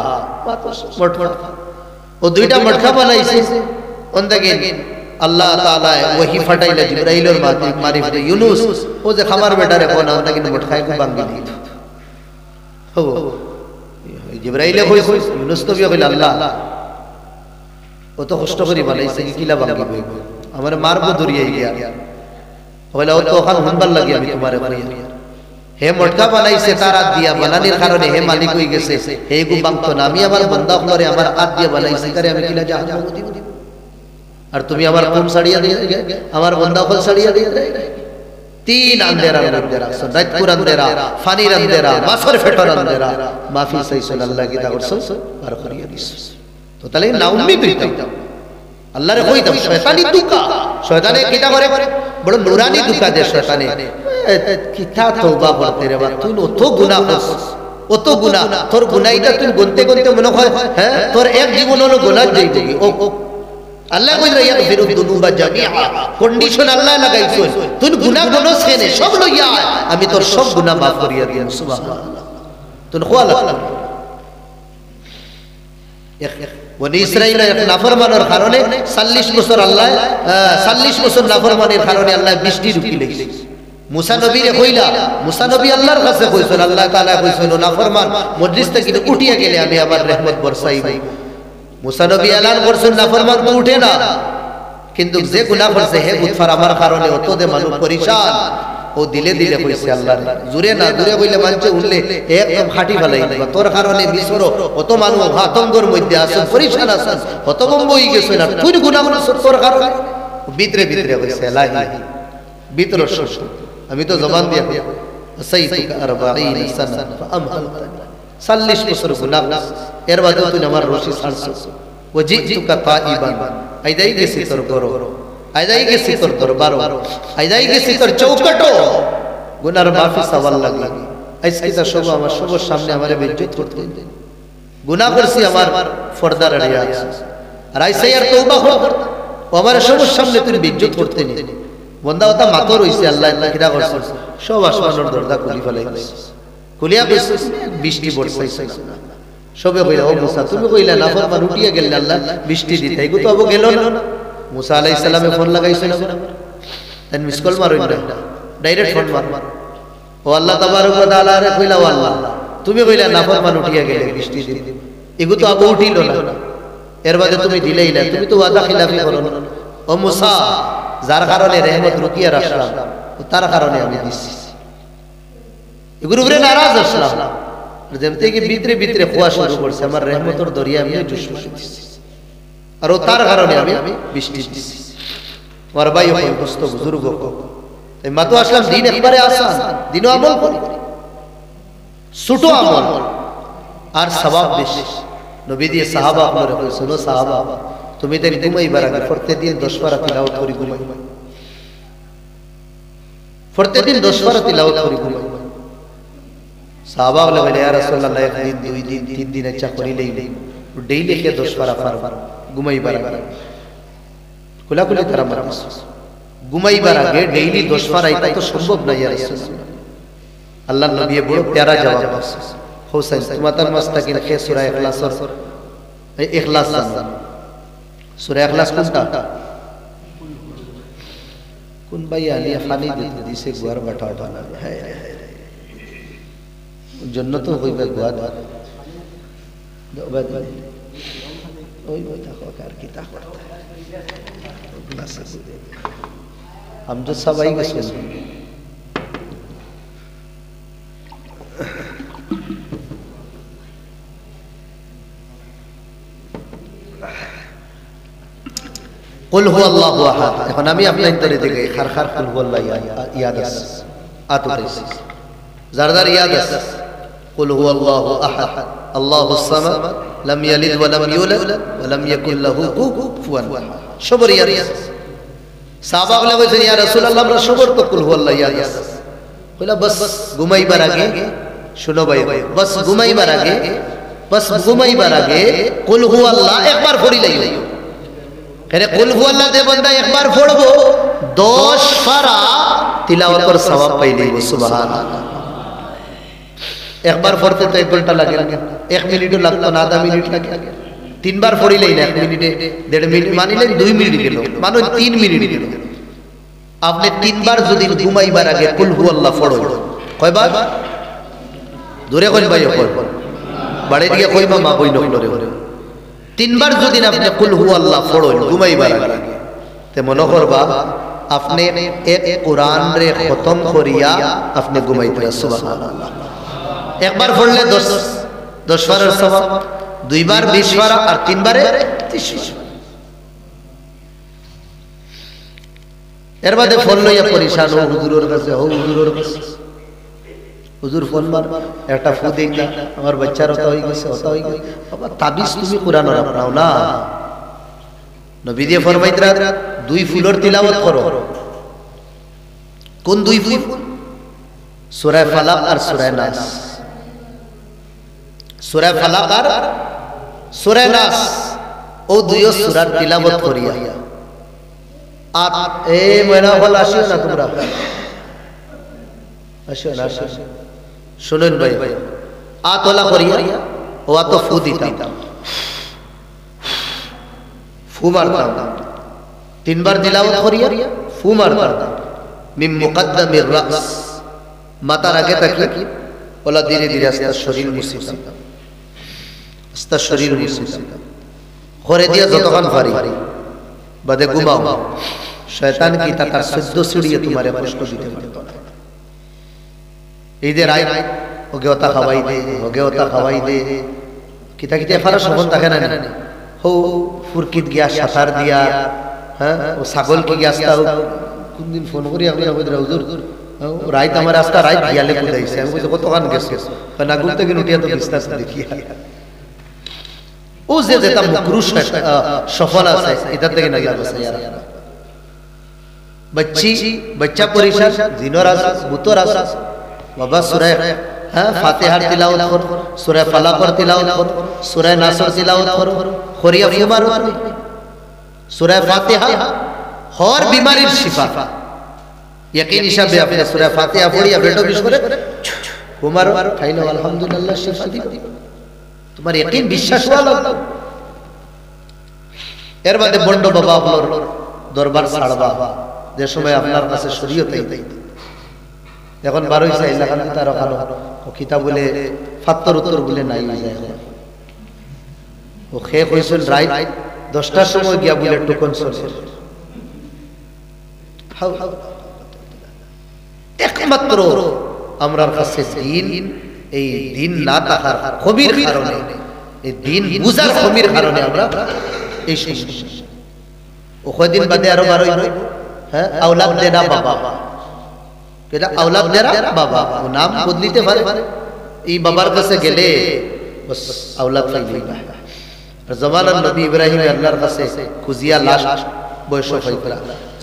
মটকা ও দুইটা মটকা বানাইছে ওনদাকে আল্লাহ তাআলা ওহী ফাটাইলা জিবরাইলের মারিফতে ইউনূস ও যে খামার বেটারে কোন ওনদাকে মটকায় কো ভাঙি দিত ও জিবরাইলে কই ইউনূস তো কইল আল্লাহ ও তো কষ্ট করি বানাইছে কিলা ভাঙি আমার মারবো দরিয়াই গিয়া বলে ও তো ওখান হুনবার লাগি আমি তোমারে কই হে মটকা বানাইছে তার হাত দিয়া বানানির কারণে হে মালিক হই গেছে হে গু বাংতো না আমি আমার বান্দা হলরে আমার হাত দিয়া বানাইছে করে আমি কিলা জাহান্নাম দিব আর তুমি আমার কম ছাড়িয়া দিয়ে আমার বান্দা হল ছাড়িয়া দিয়ে তিন আন্দেরা আন্দেরা সদাইতপুর আন্দেরা ফানির আন্দেরা মাসর ফেটর আন্দেরা মাফি সাইসুল আল্লাহ কি তা করছো আর করিয়া দিছ তো তাহলে না উম্মিদ হইতাম আল্লাহরে কই দাও শয়তানি দুকা শয়তানে কিটা করে বড় নুরানি দুকা দে শয়তানে কিতা তওবা করতে রে বা তুই অত গুনাহ করছিস অত গুনাহ তোর গুনাহটা তুই গুনতে গুনতে মনে হয় হ্যাঁ তোর এক জীবন হলো গুনাহ যাই দিবি ও আল্লাহ কই রে ইয়াগফিরু যুনুবা জামিআ কন্ডিশন আল্লাহ লাগাইছেন তুই গুনাহ করছস কেনে সব লইয়া আমি তোর সব গুনাহ maaf করিয়া দিম সুবহানাল্লাহ তুই খোয়ালা বনি ইসরাইলের নাফরমানের কারণে 40 বছর আল্লাহ 40 বছর নাফরমানির কারণে আল্লাহ বৃষ্টি রুকি লাগিছে মুসা নবীরে কইলা মুসা নবী আল্লাহর কাছে কইছেন আল্লাহ তাআলা কইছেন নাফরমান মজলিস থেকে উঠিয়া গেলে আমি আবার রহমত বর্ষাইব মুসা নবী এলান করছেন নাফরমান তো উঠে না কিন্তু যে গুনাহ করছে হে বুতফার আমার কারণে অত দে মানুষ পরিশান ও দিলে দিলে কইছে আল্লাহ জুরে না দূরে কইলে মানছে উঠলে একদম খাটি ফেলাই দিবা তোর কারণে মিশর অত মানুষ আতঙ্কর মধ্যে আছে পরিশান আছে হতভম্ব হই গেছে না তুই গুনাহ করছ তোর কারণে ভিতরে ভিতরে কইছে লাহি ভিতর শস্য আমি তো জবান দিয়া সাইয়্যিদুকা 40 সানা ফাআমহালতানি 40 বছর গুনাহ এর বাদে তুই আমার রশি ছাড়ছস ওয়াজিতুকা তাইবান আইদাই গেছি তোর করো আইদাই গেছি তোর দরবার আইদাই গেছি তোর চৌকাটো গুনার মাফি সওয়াল লাগি আজকে তা সব আমার সবার সামনে আমারে বেইজ্জত করতে গুনাহ করছি আমার পর্দা রিয়া আর আইসা আর তওবা কর আমার সবার সামনে তুই বেইজ্জত করতে নি বন্দা ওটা মাতর হইছে আল্লাহ আল্লাহ কিরা করছ সব আসমানের দরজা খুলি ফেলাইছিস খুলিয়া কইছিস বৃষ্টি বর্ষাইছে সবে কইলা ও মুসা তুমি কইলা নাফরমান উঠিয়া গেল আল্লাহ বৃষ্টি দিতে এগো তো আবু গেল না মুসা আলাইহিস সালামে ফোন লাগাইছেন দেন মিস কল মারুন না ডাইরেক্ট ফোন মার ও আল্লাহ তাবারক ওয়া তাআলা রে কইলা ও আল্লাহ তুমি কইলা নাফরমান উঠিয়া গেলে বৃষ্টি দিতে এগো তো আবু উঠিল না এর বাদে তুমি দিলেই না তুমি তো ওয়াদা খিলাফি করো না ও মুসা যার কারণে রহমত রুকিয়া রাখলাম তার কারণে আমি দিছি এগুলোর উপরে নারাজ আসলাম যেমতে কি ভিতরে ভিতরে খোয়া শুরু করছে আমার রহমতের দরিয়া আমি জুসফুস দিছি আর ও তার কারণে আমি বৃষ্টি দিছি আমার ভাই ও দোস্ত বুজুর্গ এই মাতো আসলাম দিন একবারে আসান দিনও আমল করি ছোট আমল আর সওয়াব বেশি নবী দিয়ে সাহাবা আপনারা কইছেন ও সাহাবা তুমি দেন ঘুমাইবার আগে প্রত্যেকদিন 10 বার তিলাওয়াত করি ঘুমাই প্রত্যেকদিন 10 বার তিলাওয়াত করি ঘুমাই সাহাবা বলে ইয়া রাসূলুল্লাহ এক দিন দুই দিন তিন দিন আচ্ছা করি লই ডেইলি কে 10 বার ঘুমাইবার আগে কুলাকুলি তারা মারাস ঘুমাইবার আগে ডেইলি 10 বার আইতা তো সম্ভব না ইয়া রাসূলুল্লাহ আল্লাহর নবী বড় প্যারা জবাব দিয়েছে হোসেন তোমাদের মাস্তাকিন কে সূরা ইখলাস জানো সূরা ইখলাস কোনটা কোন ভাই আলিয়া পানি দিছে গুয়ার বাটা বানা হ্যাঁ জান্নাত হইবে গুয়া ওবাদ ওই দেখো কার কি তা করতে গ্লাস हम जो सब आई गए কুল হুয়াল্লাহু আহাদ এখন আমি আপনার তরে দিকে খার খার কুল হুয়াল্লাহু ইয়াদ আছে আতুইছি জারদার ইয়াদ আছে কুল হুয়াল্লাহু আহাদ আল্লাহুস সামাদ লাম ইয়ালিদ ওয়া লাম ইউলাদ ওয়া লাম ইয়াকুল লাহু কুফুয়ান আহাদ সবর ইয়াদ আছে সাহাবা বলে কইছেন ইয়া রাসূলুল্লাহ আমরা সবর তো কুল হুয়াল্লাহু ইয়াদ আছে কইলা বাস ঘুমাইবার আগে শুনো ভাই বাস ঘুমাইবার আগে কুল হুয়াল্লাহ একবার পড়ি লাইও এরে কুল হুয়াল্লাহ দে বান্দা একবার পড়বো 10 পারা তিলাওয়াতের সওয়াব পাইলেই সুবহানাল্লাহ একবার পড়তে তো 1 ঘন্টা লাগে 1 মিনিটও লাগতো না আধা মিনিট লাগে তিনবার পড়িলেই না 1 মিনিটে 1.5 মিনিট মানিলেন 2 মিনিট গেল মানে 3 মিনিট গেল আপনি তিনবার যদি ঘুমাইবার আগে কুল হুয়াল্লাহ পড়ো কয়বার দূরে কই ভাই কই বাড়ি দিয়ে কইবা মা কই নরে তিনবার যদি আপনি কুল হুয়াল্লাহ পড়েন ঘুমাইবার আগে তে মনে করবা আপনি এক কোরআন রে খতম করিয়া আপনি ঘুমাইতে সুবহানাল্লাহ একবার পড়লে 10 বারের সওয়াব দুইবার 20 বার আর তিনবারে 30 এর বাদে ফোন লইয়া পরিশান ও হুজুরের কাছে হুজুর ফোন মার একটা ফু দেই না আমার বাচ্চার ওটা হই গেছে বাবা তাবিজ তুমি কুরআন রাখনাও না নবী দিয়ে ফরমাইতরা দুই ফুলের তিলাওয়াত করো। কোন দুই ফুল? সূরা ফালাক আর সূরা নাস। সূরা ফালাক আর সূরা নাস ও দুইও সূরার তিলাওয়াত করিয়া। আর এই ময়না হল আসিও না তোমরা, আসিও না, আসিও। শুনুন ভাই, আতলা করিয়া ও আত ফু দিতাম, ফু মারতাম, তিনবার তিলাওয়াত করিয়া ফু মারতাম। মিন মুকদ্দামির রাস, মাথার আগে তাকি ওলা ধীরে ধীরে আস্তে শরীর মুছিতাম, আস্তে শরীর মুছিতাম করে দিয়া যতক্ষণ পারি বাদে ঘুমাও। শয়তান কি তার 14 সিঁড়িয়ে তোমারে কষ্ট দিতে পারতো না। ঈদের আয় ওকে ওটা খাওয়াই দে, ওকে ওটা খাওয়াই দে, কিতা কিতা ফারা সবন থাকে না হো ফুরকিত গিয়া সাঁতার দিয়া, হ্যাঁ ও ছাগল কি গিয়া আস্তা কোন দিন ফোন করি আপনি হুজুর রাইত আমার রাস্তা রাইত গিয়ালে কুদাইছে। আমি কইছি কতক্ষণ গেছে না ঘুরতে গিয়ে উঠিয়া তো বিস্তার দেখিয়া ও যে যেটা মুকরুশ সফল আছে এটা থেকে না গেছে यार। बच्चा परेशान जिनोर आस बुतोर आस बाबा सूरह फातिहार तिलावत कर, सूरह फलाक तिलावत कर, सूरह नासर तिलावत कर, खोरिया फुमार सूरह फातिहा हर बीमारीर शिफा। यकीन हिसाबे आपने सूरह फातिहा पढ़िया बेटो बिश करे फुमार खाइलो अल्हम्दुलिल्लाह शिफा दी। তোমার यकीन বিশ্বাস হলো। এর বাদে বন্ড বাবা আপনার দরবার ছাড়বা যে সময় আপনার কাছে শরীয়ত আইতে। এখন 12 হইছে এলাকান তার ওখানে ও কিতাব বলে ফাত্তর উত্তর বলে নাই যায়। ও খে কইছেন রাইট 10টার সময় গিয়া বলে টোকন সরছে। একমাত্র আমরার কাছে দিন, এই দিন না থাকার খবির কারণে, এই দিন বুঝার খবির কারণে আমরা এই সমস্যা। ও কয়দিন বাদে আরো 12 হইব। হ্যাঁ औलाद देना बाबा, কেটা औलाद देना बाबा ও নাম বদলিতে পারে। এই বাবার কাছে গেলে বস औलाद পাইবা। আর জমানার নবী ইব্রাহিম আল্লাহর কাছে খুজিয়া লাশ বয়স হইতরা,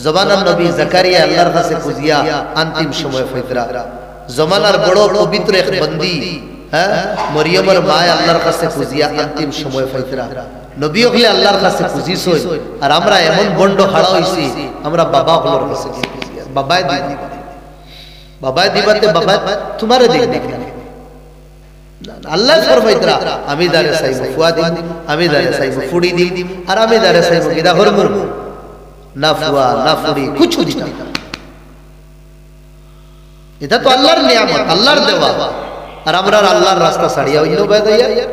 জমানার নবী জাকারিয়া আল্লাহর কাছে খুজিয়া अंतिम সময় হইতরা, জমানার বড় পবিত্র এক বন্দী হ্যাঁ মরিয়মের মা আল্লাহর কাছে খুজিয়া अंतिम সময় হইতরা। নবী হলে আল্লাহর কাছে খুঁজিস আর আমরা এমন বন্ড খাড়া হইছি আমরা বাবা হলোর কাছে বাবায় দিদি বাবায় দিবাতে বাবা তোমারে দেখ দেখ আল্লাহ ফরমাইতরা আমি দারে সাইব ফুয়া দিম, আমি দারে সাইব ফুড়ি দিম, আর আমি দারে সাইব কিদা হরমুর না ফুয়া না ফুড়ি কিছু দিতাম। এটা তো আল্লাহর নিয়ামত, আল্লাহর দেওয়া। আর আমরা আল্লাহর রাস্তা ছাড়িয়া অন্য বাইদাইয়া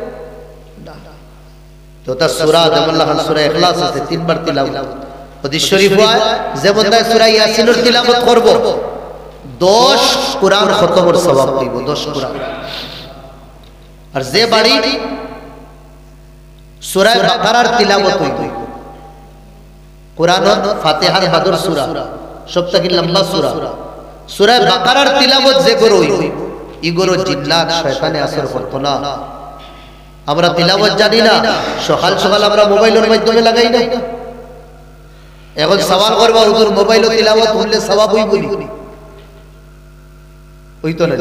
তো তা সূরা জামাল্লাহ সূরা ইখলাস আছে 3 বার তিলাওয়াত। হাদিস শরীফ হয় যে বান্দা সূরা ইয়াসিনের তিলাওয়াত করব 10 কুরআন খতমের সওয়াব পাইব, 10 কুরআন। আর যে বাড়ি সূরা বাকারার তিলাওয়াত হইব, কুরআনের ফাতিহার বাদর সূরা সবথেকে লম্বা সূরা, সূরা বাকারার তিলাওয়াত যে গরো হইব ইগরো জিন্নাত শয়তানে আসর করত না। আমরা তিলাওয়াত জানি না, সকাল সকাল আমরা মোবাইলের মাধ্যমে লাগাই না। এখন সওয়াল করবা হুজুর মোবাইলে তিলাওয়াত হলে সওয়াব হইব নি? ওই তো না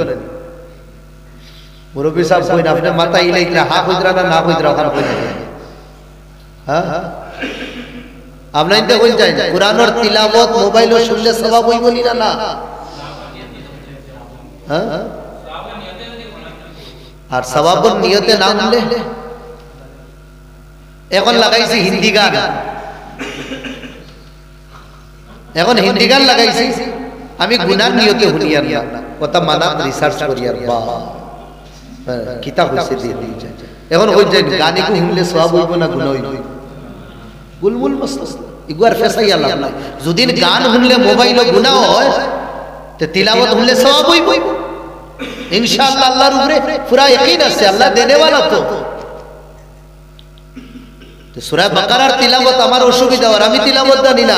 মুরব্বি সাহেব কই না আপনি মাথা ইলাইলা হা কইরা না কইরা ওখানে কই না। হ্যাঁ আমরা ইনতে কই যাই কুরআনের তিলাওয়াত মোবাইলে শুনলে সওয়াব হইব নি না? হ্যাঁ আর সওয়াবের নিয়তে না হলে এখন লাগাইছি হিন্দি গান, এখন হিন্দি গান লাগাইছি আমি গুনার নিয়তে হুনিয়ার না কথা মানাত রিসার্চ করিয়ার বা কিতাব হইছে দিয়ে যায়। এখন হই যায় গানে কো হুনলে সওয়াব হইব না গুনাহ হইব? গুলমুল মস্ত ইগুয়ার ফেসাই আল্লাহ না। যদি গান হুনলে মোবাইলে গুনাহ হয় তে তিলাওয়াত হুনলে সওয়াব হইব इंशाअल्लाह। अल्लाहर উপরে পুরা यकीन আছে, আল্লাহ দেনে वाला তো। তো সূরা বাকারার তিলাওয়াত আমার অসুবিধা আর আমি তিলাওয়াত জানি না,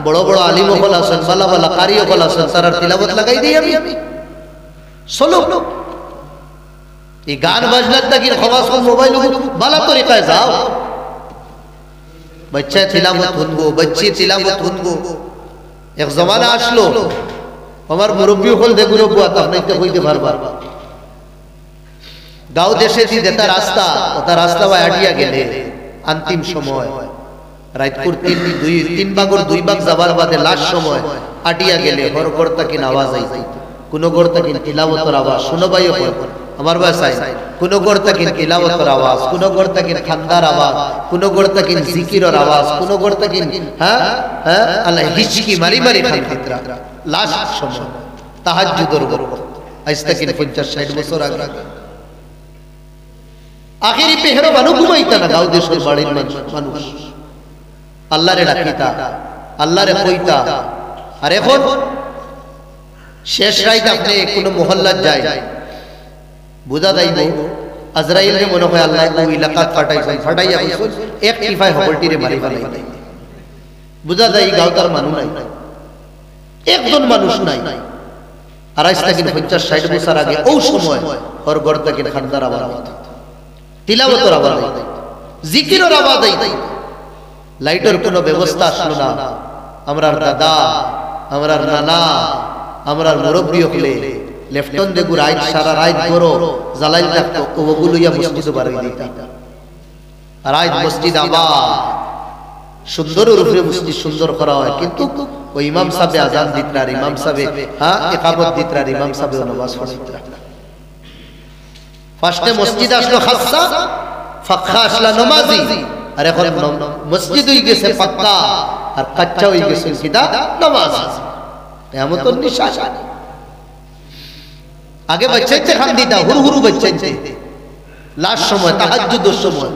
বড় বড় আলিম হল আছেন বালা বালা কারি হল আছেন তার তিলাওয়াত লাগাই দেই আমি। চলো এই গান বাজনার তাকি খবাস মোবাইল বালা তরিকায় যাও, বাচ্চা তিলাওয়াত শুনবো, বাচ্চি তিলাওয়াত শুনবো। এক জমানা আসলো আমার মুরব্বী হল দেখুন বুয়াত আপনি তো কইতে পারবা গাঁও দেশে দি দেতা রাস্তা ওটা রাস্তা বা আটিয়া গেলে अंतिम সময় রাতপুর তিন ভাগর দুই ভাগ যাবার বাদে লাস্ট সময় আটিয়া গেলে হর করতা কিন আওয়াজ আইছে কোন করতা কিন তিলাওয়াতের আওয়াজ শুনো ভাইও আমার বাসায় কোন করতা কিন তিলাওয়াতের আওয়াজ কোন করতা কিন খান্দার আওয়াজ কোন করতা কিন জিকিরের আওয়াজ কোন করতা কিন আল্লাহ হিচকি মারি মারি খান্দিতরা লাস্ট সময় তাহাজ্জুদের ওয়াক্ত আজ থেকে 50-60 বছর আগে আখেরি পেহরো বানু ঘুমাইতা না গাঁও দেশের বাড়ির মানুষ আল্লাহরে ডাকিতা আল্লাহরে কইতা। আর এখন শেষ রাত আপনি কোন মহল্লাত যায় বুঝা যাইব আজরাইল রে মনে হয় আল্লাহ ওই এলাকাত ফাটাইয়া কইছেন এক টিফাই হবলটিরে মারি ফেলাই বুঝা যায় গাঁওতার মানুষ নাই একজন মানুষ নাই। আর আজ থেকে 50-60 বছর আগে ওই সময় ওর ঘর থেকে খান্দার আওয়াজ তিলাওয়াতের আওয়াজ জিকিরের আওয়াজ লাইটের কোনো ব্যবস্থা আসলো না। আমরার দাদা আমরার নানা আমরার মুরব্বী হলে লেফটন দেগুর রাত সারা রাত বড় জ্বালাই থাকতো ওগুলো ইয়া মসজিদে বাড়ি দিতা। আর আজ মসজিদ আবার সুন্দর রূপে মসজিদ সুন্দর করা হয় কিন্তু ওই ইমাম সাহেব আজান দিতরার ইমাম সাহেব ইকামত দিতরার ইমাম সাহেব নামাজ পড়াইতরা। ফার্স্টে মসজিদ আসলো খাসা ফাক্কা আসলা নামাজি আর এখন মসজিদ হয়ে গেছে পাক্কা আর কাচ্চা হয়ে গেছে কিদা নামাজ এমন তো নিশাস আগে বাচ্চাইতে খান দিতা হুরু হুরু বাচ্চাইতে লাস্ট সময় তাহাজ্জুদের সময়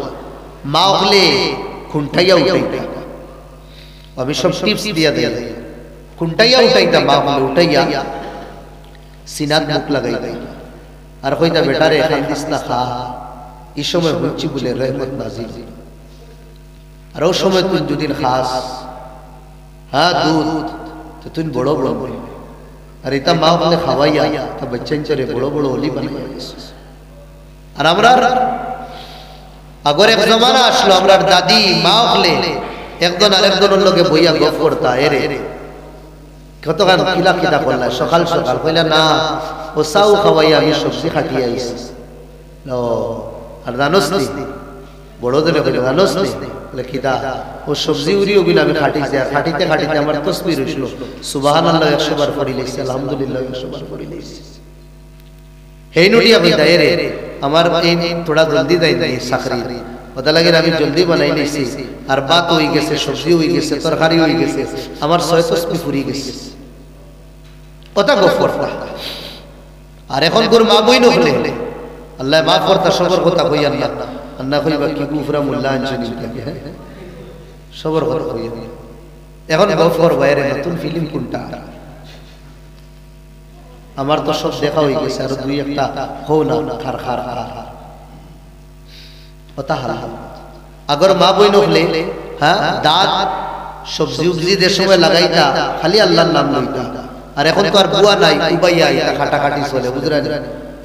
মা হলে খুঁটাইয়া উঠাইতা আমি সব টিপস দিয়া দেই খুঁটাইয়া উঠাইতা মা হলে উঠাইয়া সিনাত মুখ লাগাইতা আর কইতা বেটা রে খান দিস না খা এই সময় হচ্ছি বলে রহমত নাজিল। আর ওই সময় তুই যদি খাস দুধ তো তুই বড় বড় আর এটা মা বলে খাওয়াইয়া তা বাচ্চান চরে বড় বড় অলি বানাইয়া দিছিস। আর আমরা আগর এক জমানা আসলো আমরা দাদি মা বলে একজন আরেকজনের লগে বইয়া গপ করতা এরে কতখান কিলা কিতা করলা সকাল সকাল কইলা না ও সাউ খাওয়াইয়া আমি সবজি খাটিয়ে আইছি আর জানোস নি বড়দের কইলা জানোস নি বলে কিতা ও সবজি উড়িও গিলা আমি খাটিছি আর খাটিতে খাটিতে আমার তাসবিহ হইছিল সুবহানাল্লাহ 100 বার পড়ি লইছি আলহামদুলিল্লাহ 100 বার পড়ি লইছি হেই নুটিয়া কইতা এরে আমার এই থোড়া জলদি দেই নাই সাকরি ওটা লাগে আমি জলদি বানাই লইছি আর ভাত হই গেছে সবজি হই গেছে তরকারি হই গেছে আমার 6 তাসবিহ পুরি গেছে ওটা গফর আর এখন গুর মা বই নহলে আল্লাহ মাফ করতা সবর কথা কইয়া না আল্লাহ কইবা কি কুফরা মোল্লা আনছনি থাকে সবর কথা কইয়া এখন গফর বাইরে নতুন ফিল্ম কোনটা আমার তো সব দেখা হই গেছে আর দুই একটা হো না খার খার খার ওটা হারাম আগর মা বই নহলে দাঁত সবজি উবজি যে সময় লাগাইতা খালি আল্লাহর নাম লইতা। আর এখন তো আর বুয়া নাই উবাইয়া এটা খাটাখাটি চলে বুঝলেন।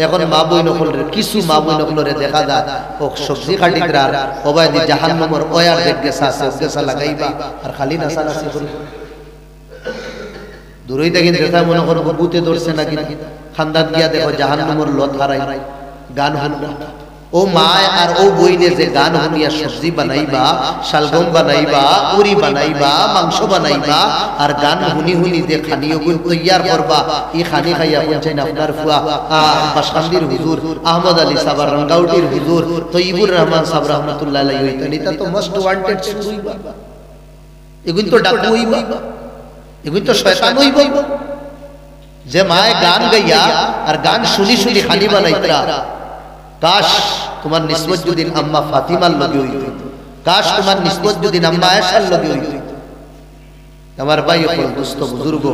এখন মা বই নকল কিছু মা বই নকলরে দেখা যায় ও সবজি কাটিতরা ওবাইদি জাহান্নামের ওয়ার দেখে সাসে গেসা লাগাইবা আর খালি নাসানাসি করে দূরই দেখেন দেখা মনে করো বুতে ধরছে নাকি খানদান গিয়া দেখো জাহান্নামের লত হারাই গান হানবা ও মা আর ও বইনে যে গান হুনিয়া সবজি বানাইবা শালগম বানাইবা পুরি বানাইবা মাংস বানাইবা আর গান হুনি হুনি যে খানিও গুণ তৈয়ার করবা এই খানি খাইয়া পৌঁছাই না আপনার ফুয়া বাসকান্দির হুজুর আহমদ আলী সাবার রঙ্গাউটির হুজুর তৈবুর রহমান সাহেব রহমাতুল্লাহ আলাইহি হইতেন এটা তো মোস্ট ওয়ান্টেড হইবা এগুন তো ডাকু হইবা এগুন তো শয়তান হইবা যে মায়ে গান গাইয়া আর গান শুনি শুনি খানি বানাইতরা কাশ তোমার নিসবত যদি আম্মা ফাতিমার লগে হইতো কাশ তোমার নিসবত যদি আম্মা আয়েশার লগে হইতো। আমার ভাই হল দোস্ত বুজুর্গ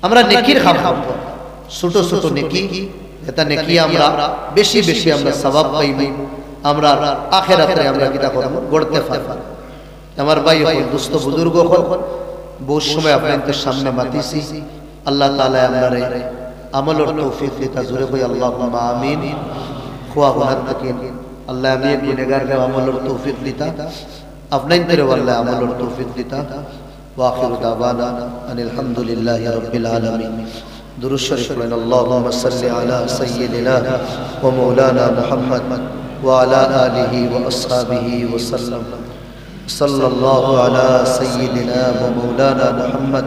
আমরা নেকির খাবো ছোট ছোট নেকি এটা নেকি আমরা বেশি বেশি আমরা সওয়াব পাইব আমরা আখিরাতে আমরা কিতা করব গড়তে পারব। আমার ভাই হল দোস্ত বুজুর্গ হল বহু সময় আপনাদের সামনে মাতিছি আল্লাহ তাআলা আমারে আমলের তৌফিক দিতা জোরে কই আল্লাহুম্মা আমিন। খোয়া গুনাহ থেকে আল্লাহ আমি গুনাহগার কে আমলের তৌফিক দিতা আপনাই তেরে আল্লাহ আমলের তৌফিক দিতা ওয়া আখিরু দাওয়ানা আনিল হামদুলিল্লাহি রাব্বিল আলামিন দুরূদ শরীফ পড়েন আল্লাহুম্মা সাল্লি আলা সাইয়্যিদিনা ওয়া মাওলানা মুহাম্মদ ওয়া আলা আলিহি ওয়া আসহাবিহি ওয়া সাল্লাম সাল্লাল্লাহু আলা সাইয়্যিদিনা ওয়া মাওলানা মুহাম্মদ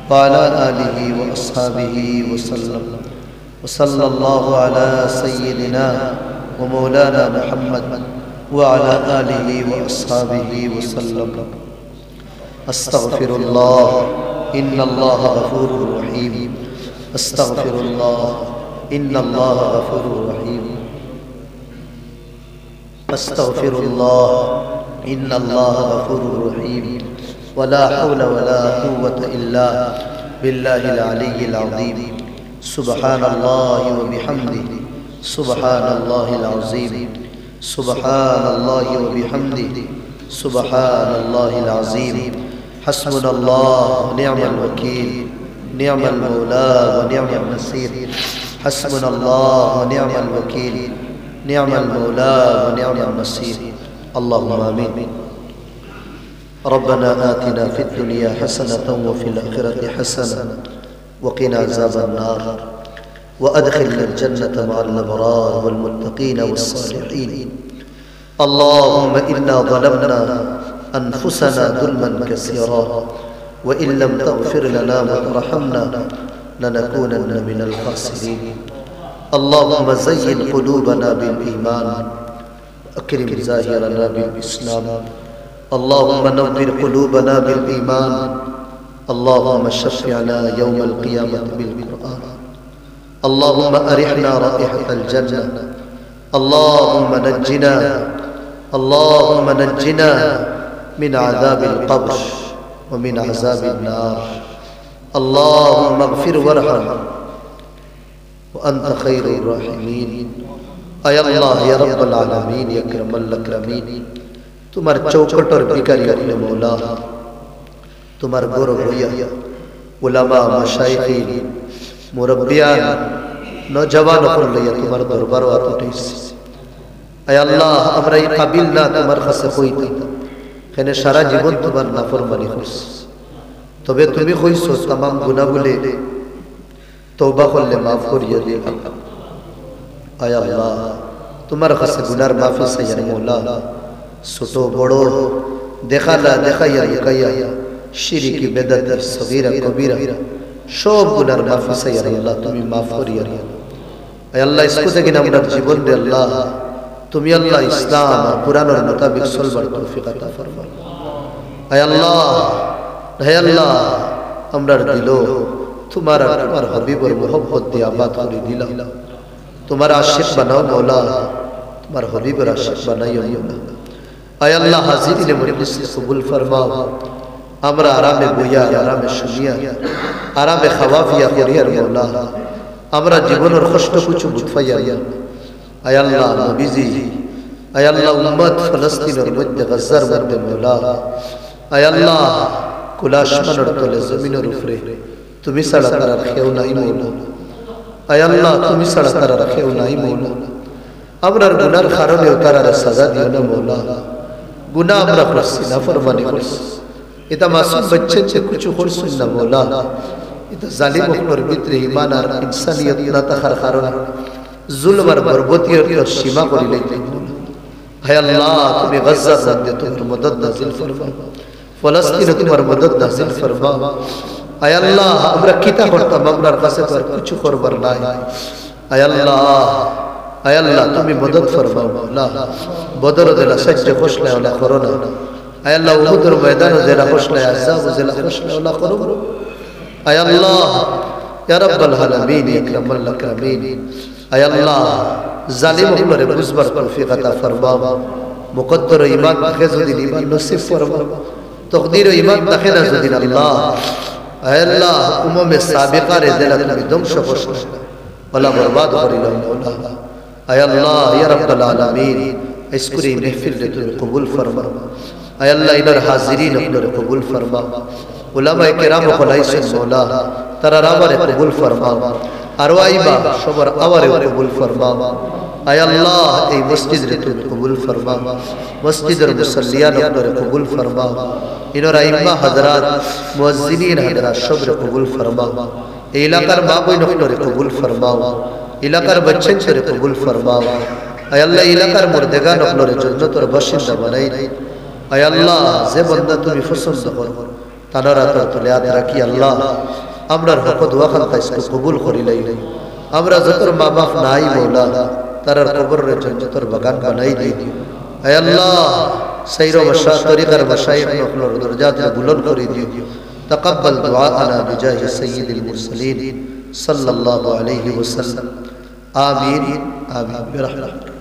ওয়া আলা আলিহি ওয়া আসহাবিহি ওয়া সাল্লাম وصلى الله على سيدنا ومولانا محمد وعلى آله وأصحابه وسلم أستغفر الله إن الله غفور رحيم أستغفر الله إن الله غفور رحيم أستغفر الله إن الله غفور رحيم ولا حول ولا قوة إلا بالله العلي العظيم سبحان الله وبحمده سبحان الله العظيم سبحان الله وبحمده سبحان الله العظيم حسبنا الله ونعم الوكيل نعم المولى ونعم النصير حسبنا الله ونعم الوكيل نعم المولى ونعم النصير اللهم آمين ربنا آتنا في الدنيا حسنة وفي الآخرة حسنة وقنا عذاب النار وأدخلنا الجنة مع الأبرار والمتقين والصالحين اللهم إنا ظلمنا أنفسنا ظلما كثيرا وإن لم تغفر لنا وترحمنا لنكونن من الخاسرين اللهم زين قلوبنا بالإيمان وأكرم ظاهرنا بالإسلام اللهم نور قلوبنا بالإيمان اللهم شفعنا يوم القيامة بالقرآن اللهم أرحنا رائحة الجنة اللهم نجنا من عذاب القبر ومن عذاب النار اللهم اغفر وارحم وأنت خير الراحمين أي الله يا رب العالمين يا أكرم الأكرمين تمہار چوکٹ اور بکاری اپنے مولا تمہار گورو ہویا علماء مشایخین মুরব্বিয়ান নওজওয়ান হল তোমার দরবার আতটিস আয় আল্লাহ আমরা এই কাবিল না তোমার কাছে কইতে কেন সারা জীবন তোমার নাফরমানি করছি তবে তুমি কইছো तमाम গুনাহগুলো তওবা করলে maaf করিয়ে দিও আয় আল্লাহ তোমার কাছে গুনার মাফি চাই মওলা ছোট বড় দেখালা দেখাইয়া লুকাইয়া শিরকি বেদাত সগীরা কবিরা সব গুনার মাফি চাই আল্লাহ তুমি maaf করিয়া দিও আয় আল্লাহ ইসকো থেকে আমরা জীবন দে আল্লাহ তুমি আল্লাহ ইসলাম আর কুরআনের মোতাবেক চলবার তৌফিক আতা ফরমাও আয় আল্লাহ আমরার দিল তোমার হাবিবের মোহব্বত দিয়ে আবাদ করে দিলা তোমার আশিক বানাও মওলা তোমার হাবিবের আশিক বানাইও মওলা আয় আল্লাহ হাজিরিনে মজলিস কবুল ফরমাও আমরা আরামে বইয়া আরামে শুনিয়া আরামে খাওয়াফিয়া করিয়ার মওলা আমরা জীবনের কষ্ট কিছু বুঝাইয়া আয় আল্লাহ নবীজি আয় আল্লাহ উম্মত ফলস্তিনের মধ্যে গাজার মধ্যে মওলা আয় আল্লাহ কুল আসমানের তলে জমিনের উপরে তুমি ছাড়া তার কেউ নাই মওলা আয় আল্লাহ তুমি ছাড়া তার কেউ নাই মওলা আমরার গুনার কারণে তার সাজা দিও না মওলা গুনাহ আমরা করছি নাফরমানি করছি এটা মাসুম বাচ্চা যে কিছু করছেন না মওলা এটা জালিম হকর ভিতরে ঈমান আর ইনসানিয়ত না থাকার কারণে জুলম আর বরবতিয়ত সীমা করে লইতে হে আল্লাহ তুমি গাজার মধ্যে তোমার মদদ নাযিল ফরমাও ফলস্তিনে তোমার মদদ নাযিল ফরমাও আয় আল্লাহ আমরা কিতা করতাম আমরার কাছে তো আর কিছু করবার নাই আয় আল্লাহ তুমি মদদ ফরমাও মাওলা বদর দেলা সজ্জে খোশলা ওলা করোনা আয় আল্লাহ উহুদের ময়দানে দেলা খোশলা আযাব দেলা খোশলা ওলা করো আয় আল্লাহ ইয়া রাব্বাল আলামিন ইকরামাল আকরামিন আয় আল্লাহ জালিম হকরে বুঝবার তৌফিক আতা ফরমাও মুকদ্দর ঈমান থাকে যদি ঈমান নসিব ফরমাও তকদির ঈমান থাকে না যদি আল্লাহ আয় আল্লাহ উম্মে সাবিকা রে দেলা তুমি ধ্বংস করছো ওলা বরবাদ করিল মওলা আয় আল্লাহ ইয়া রাব্বাল আলামিন ইসকুরি মাহফিল রে তুমি কবুল ফরমাও আয় আল্লাহ ইনার হাজিরিন আপনারে কবুল ফরমাও উলামায়ে কেরাম খলাইছেন মওলা তারা রাবারে কবুল ফরমাও আর আইবা সবার আওয়ারে কবুল ফরমাও আয় আল্লাহ এই মসজিদ রে তুমি কবুল ফরমাও, মসজিদের মুসল্লিয়ান আপনারে কবুল ফরমাও, ইনর আইম্মা হযরত মুয়াজ্জিনিন হযরত সবরে কবুল ফরমাও, এই এলাকার মা বোন আপনারে কবুল ফরমাও, এলাকার বাচ্চাদের কবুল ফরমাও। আয় আল্লাহ এলাকার মুর্দেগান আপনারে জান্নাতের বাসিন্দা বানাই। আয় আল্লাহ যে বান্দা তুমি পছন্দ করো তানারা তুলে হাত রাখি আল্লাহ আমরার হক দোয়া খালকা কবুল করিলাই। আমরা যতর মা বাপ নাই মৌলা তারার কবরের জান্নাতের বাগান বানাই দিই। আয় আল্লাহ সাইর মাশা তরিকার মাশায়েখ নকলর দরজাত বুলন্দ করে দিও। তাকাব্বাল দুআআনা বিজাহি সাইয়্যিদিল মুরসালিন সাল্লাল্লাহু আলাইহি ওয়াসাল্লাম। আমিন আমিন বিরহমাতিক।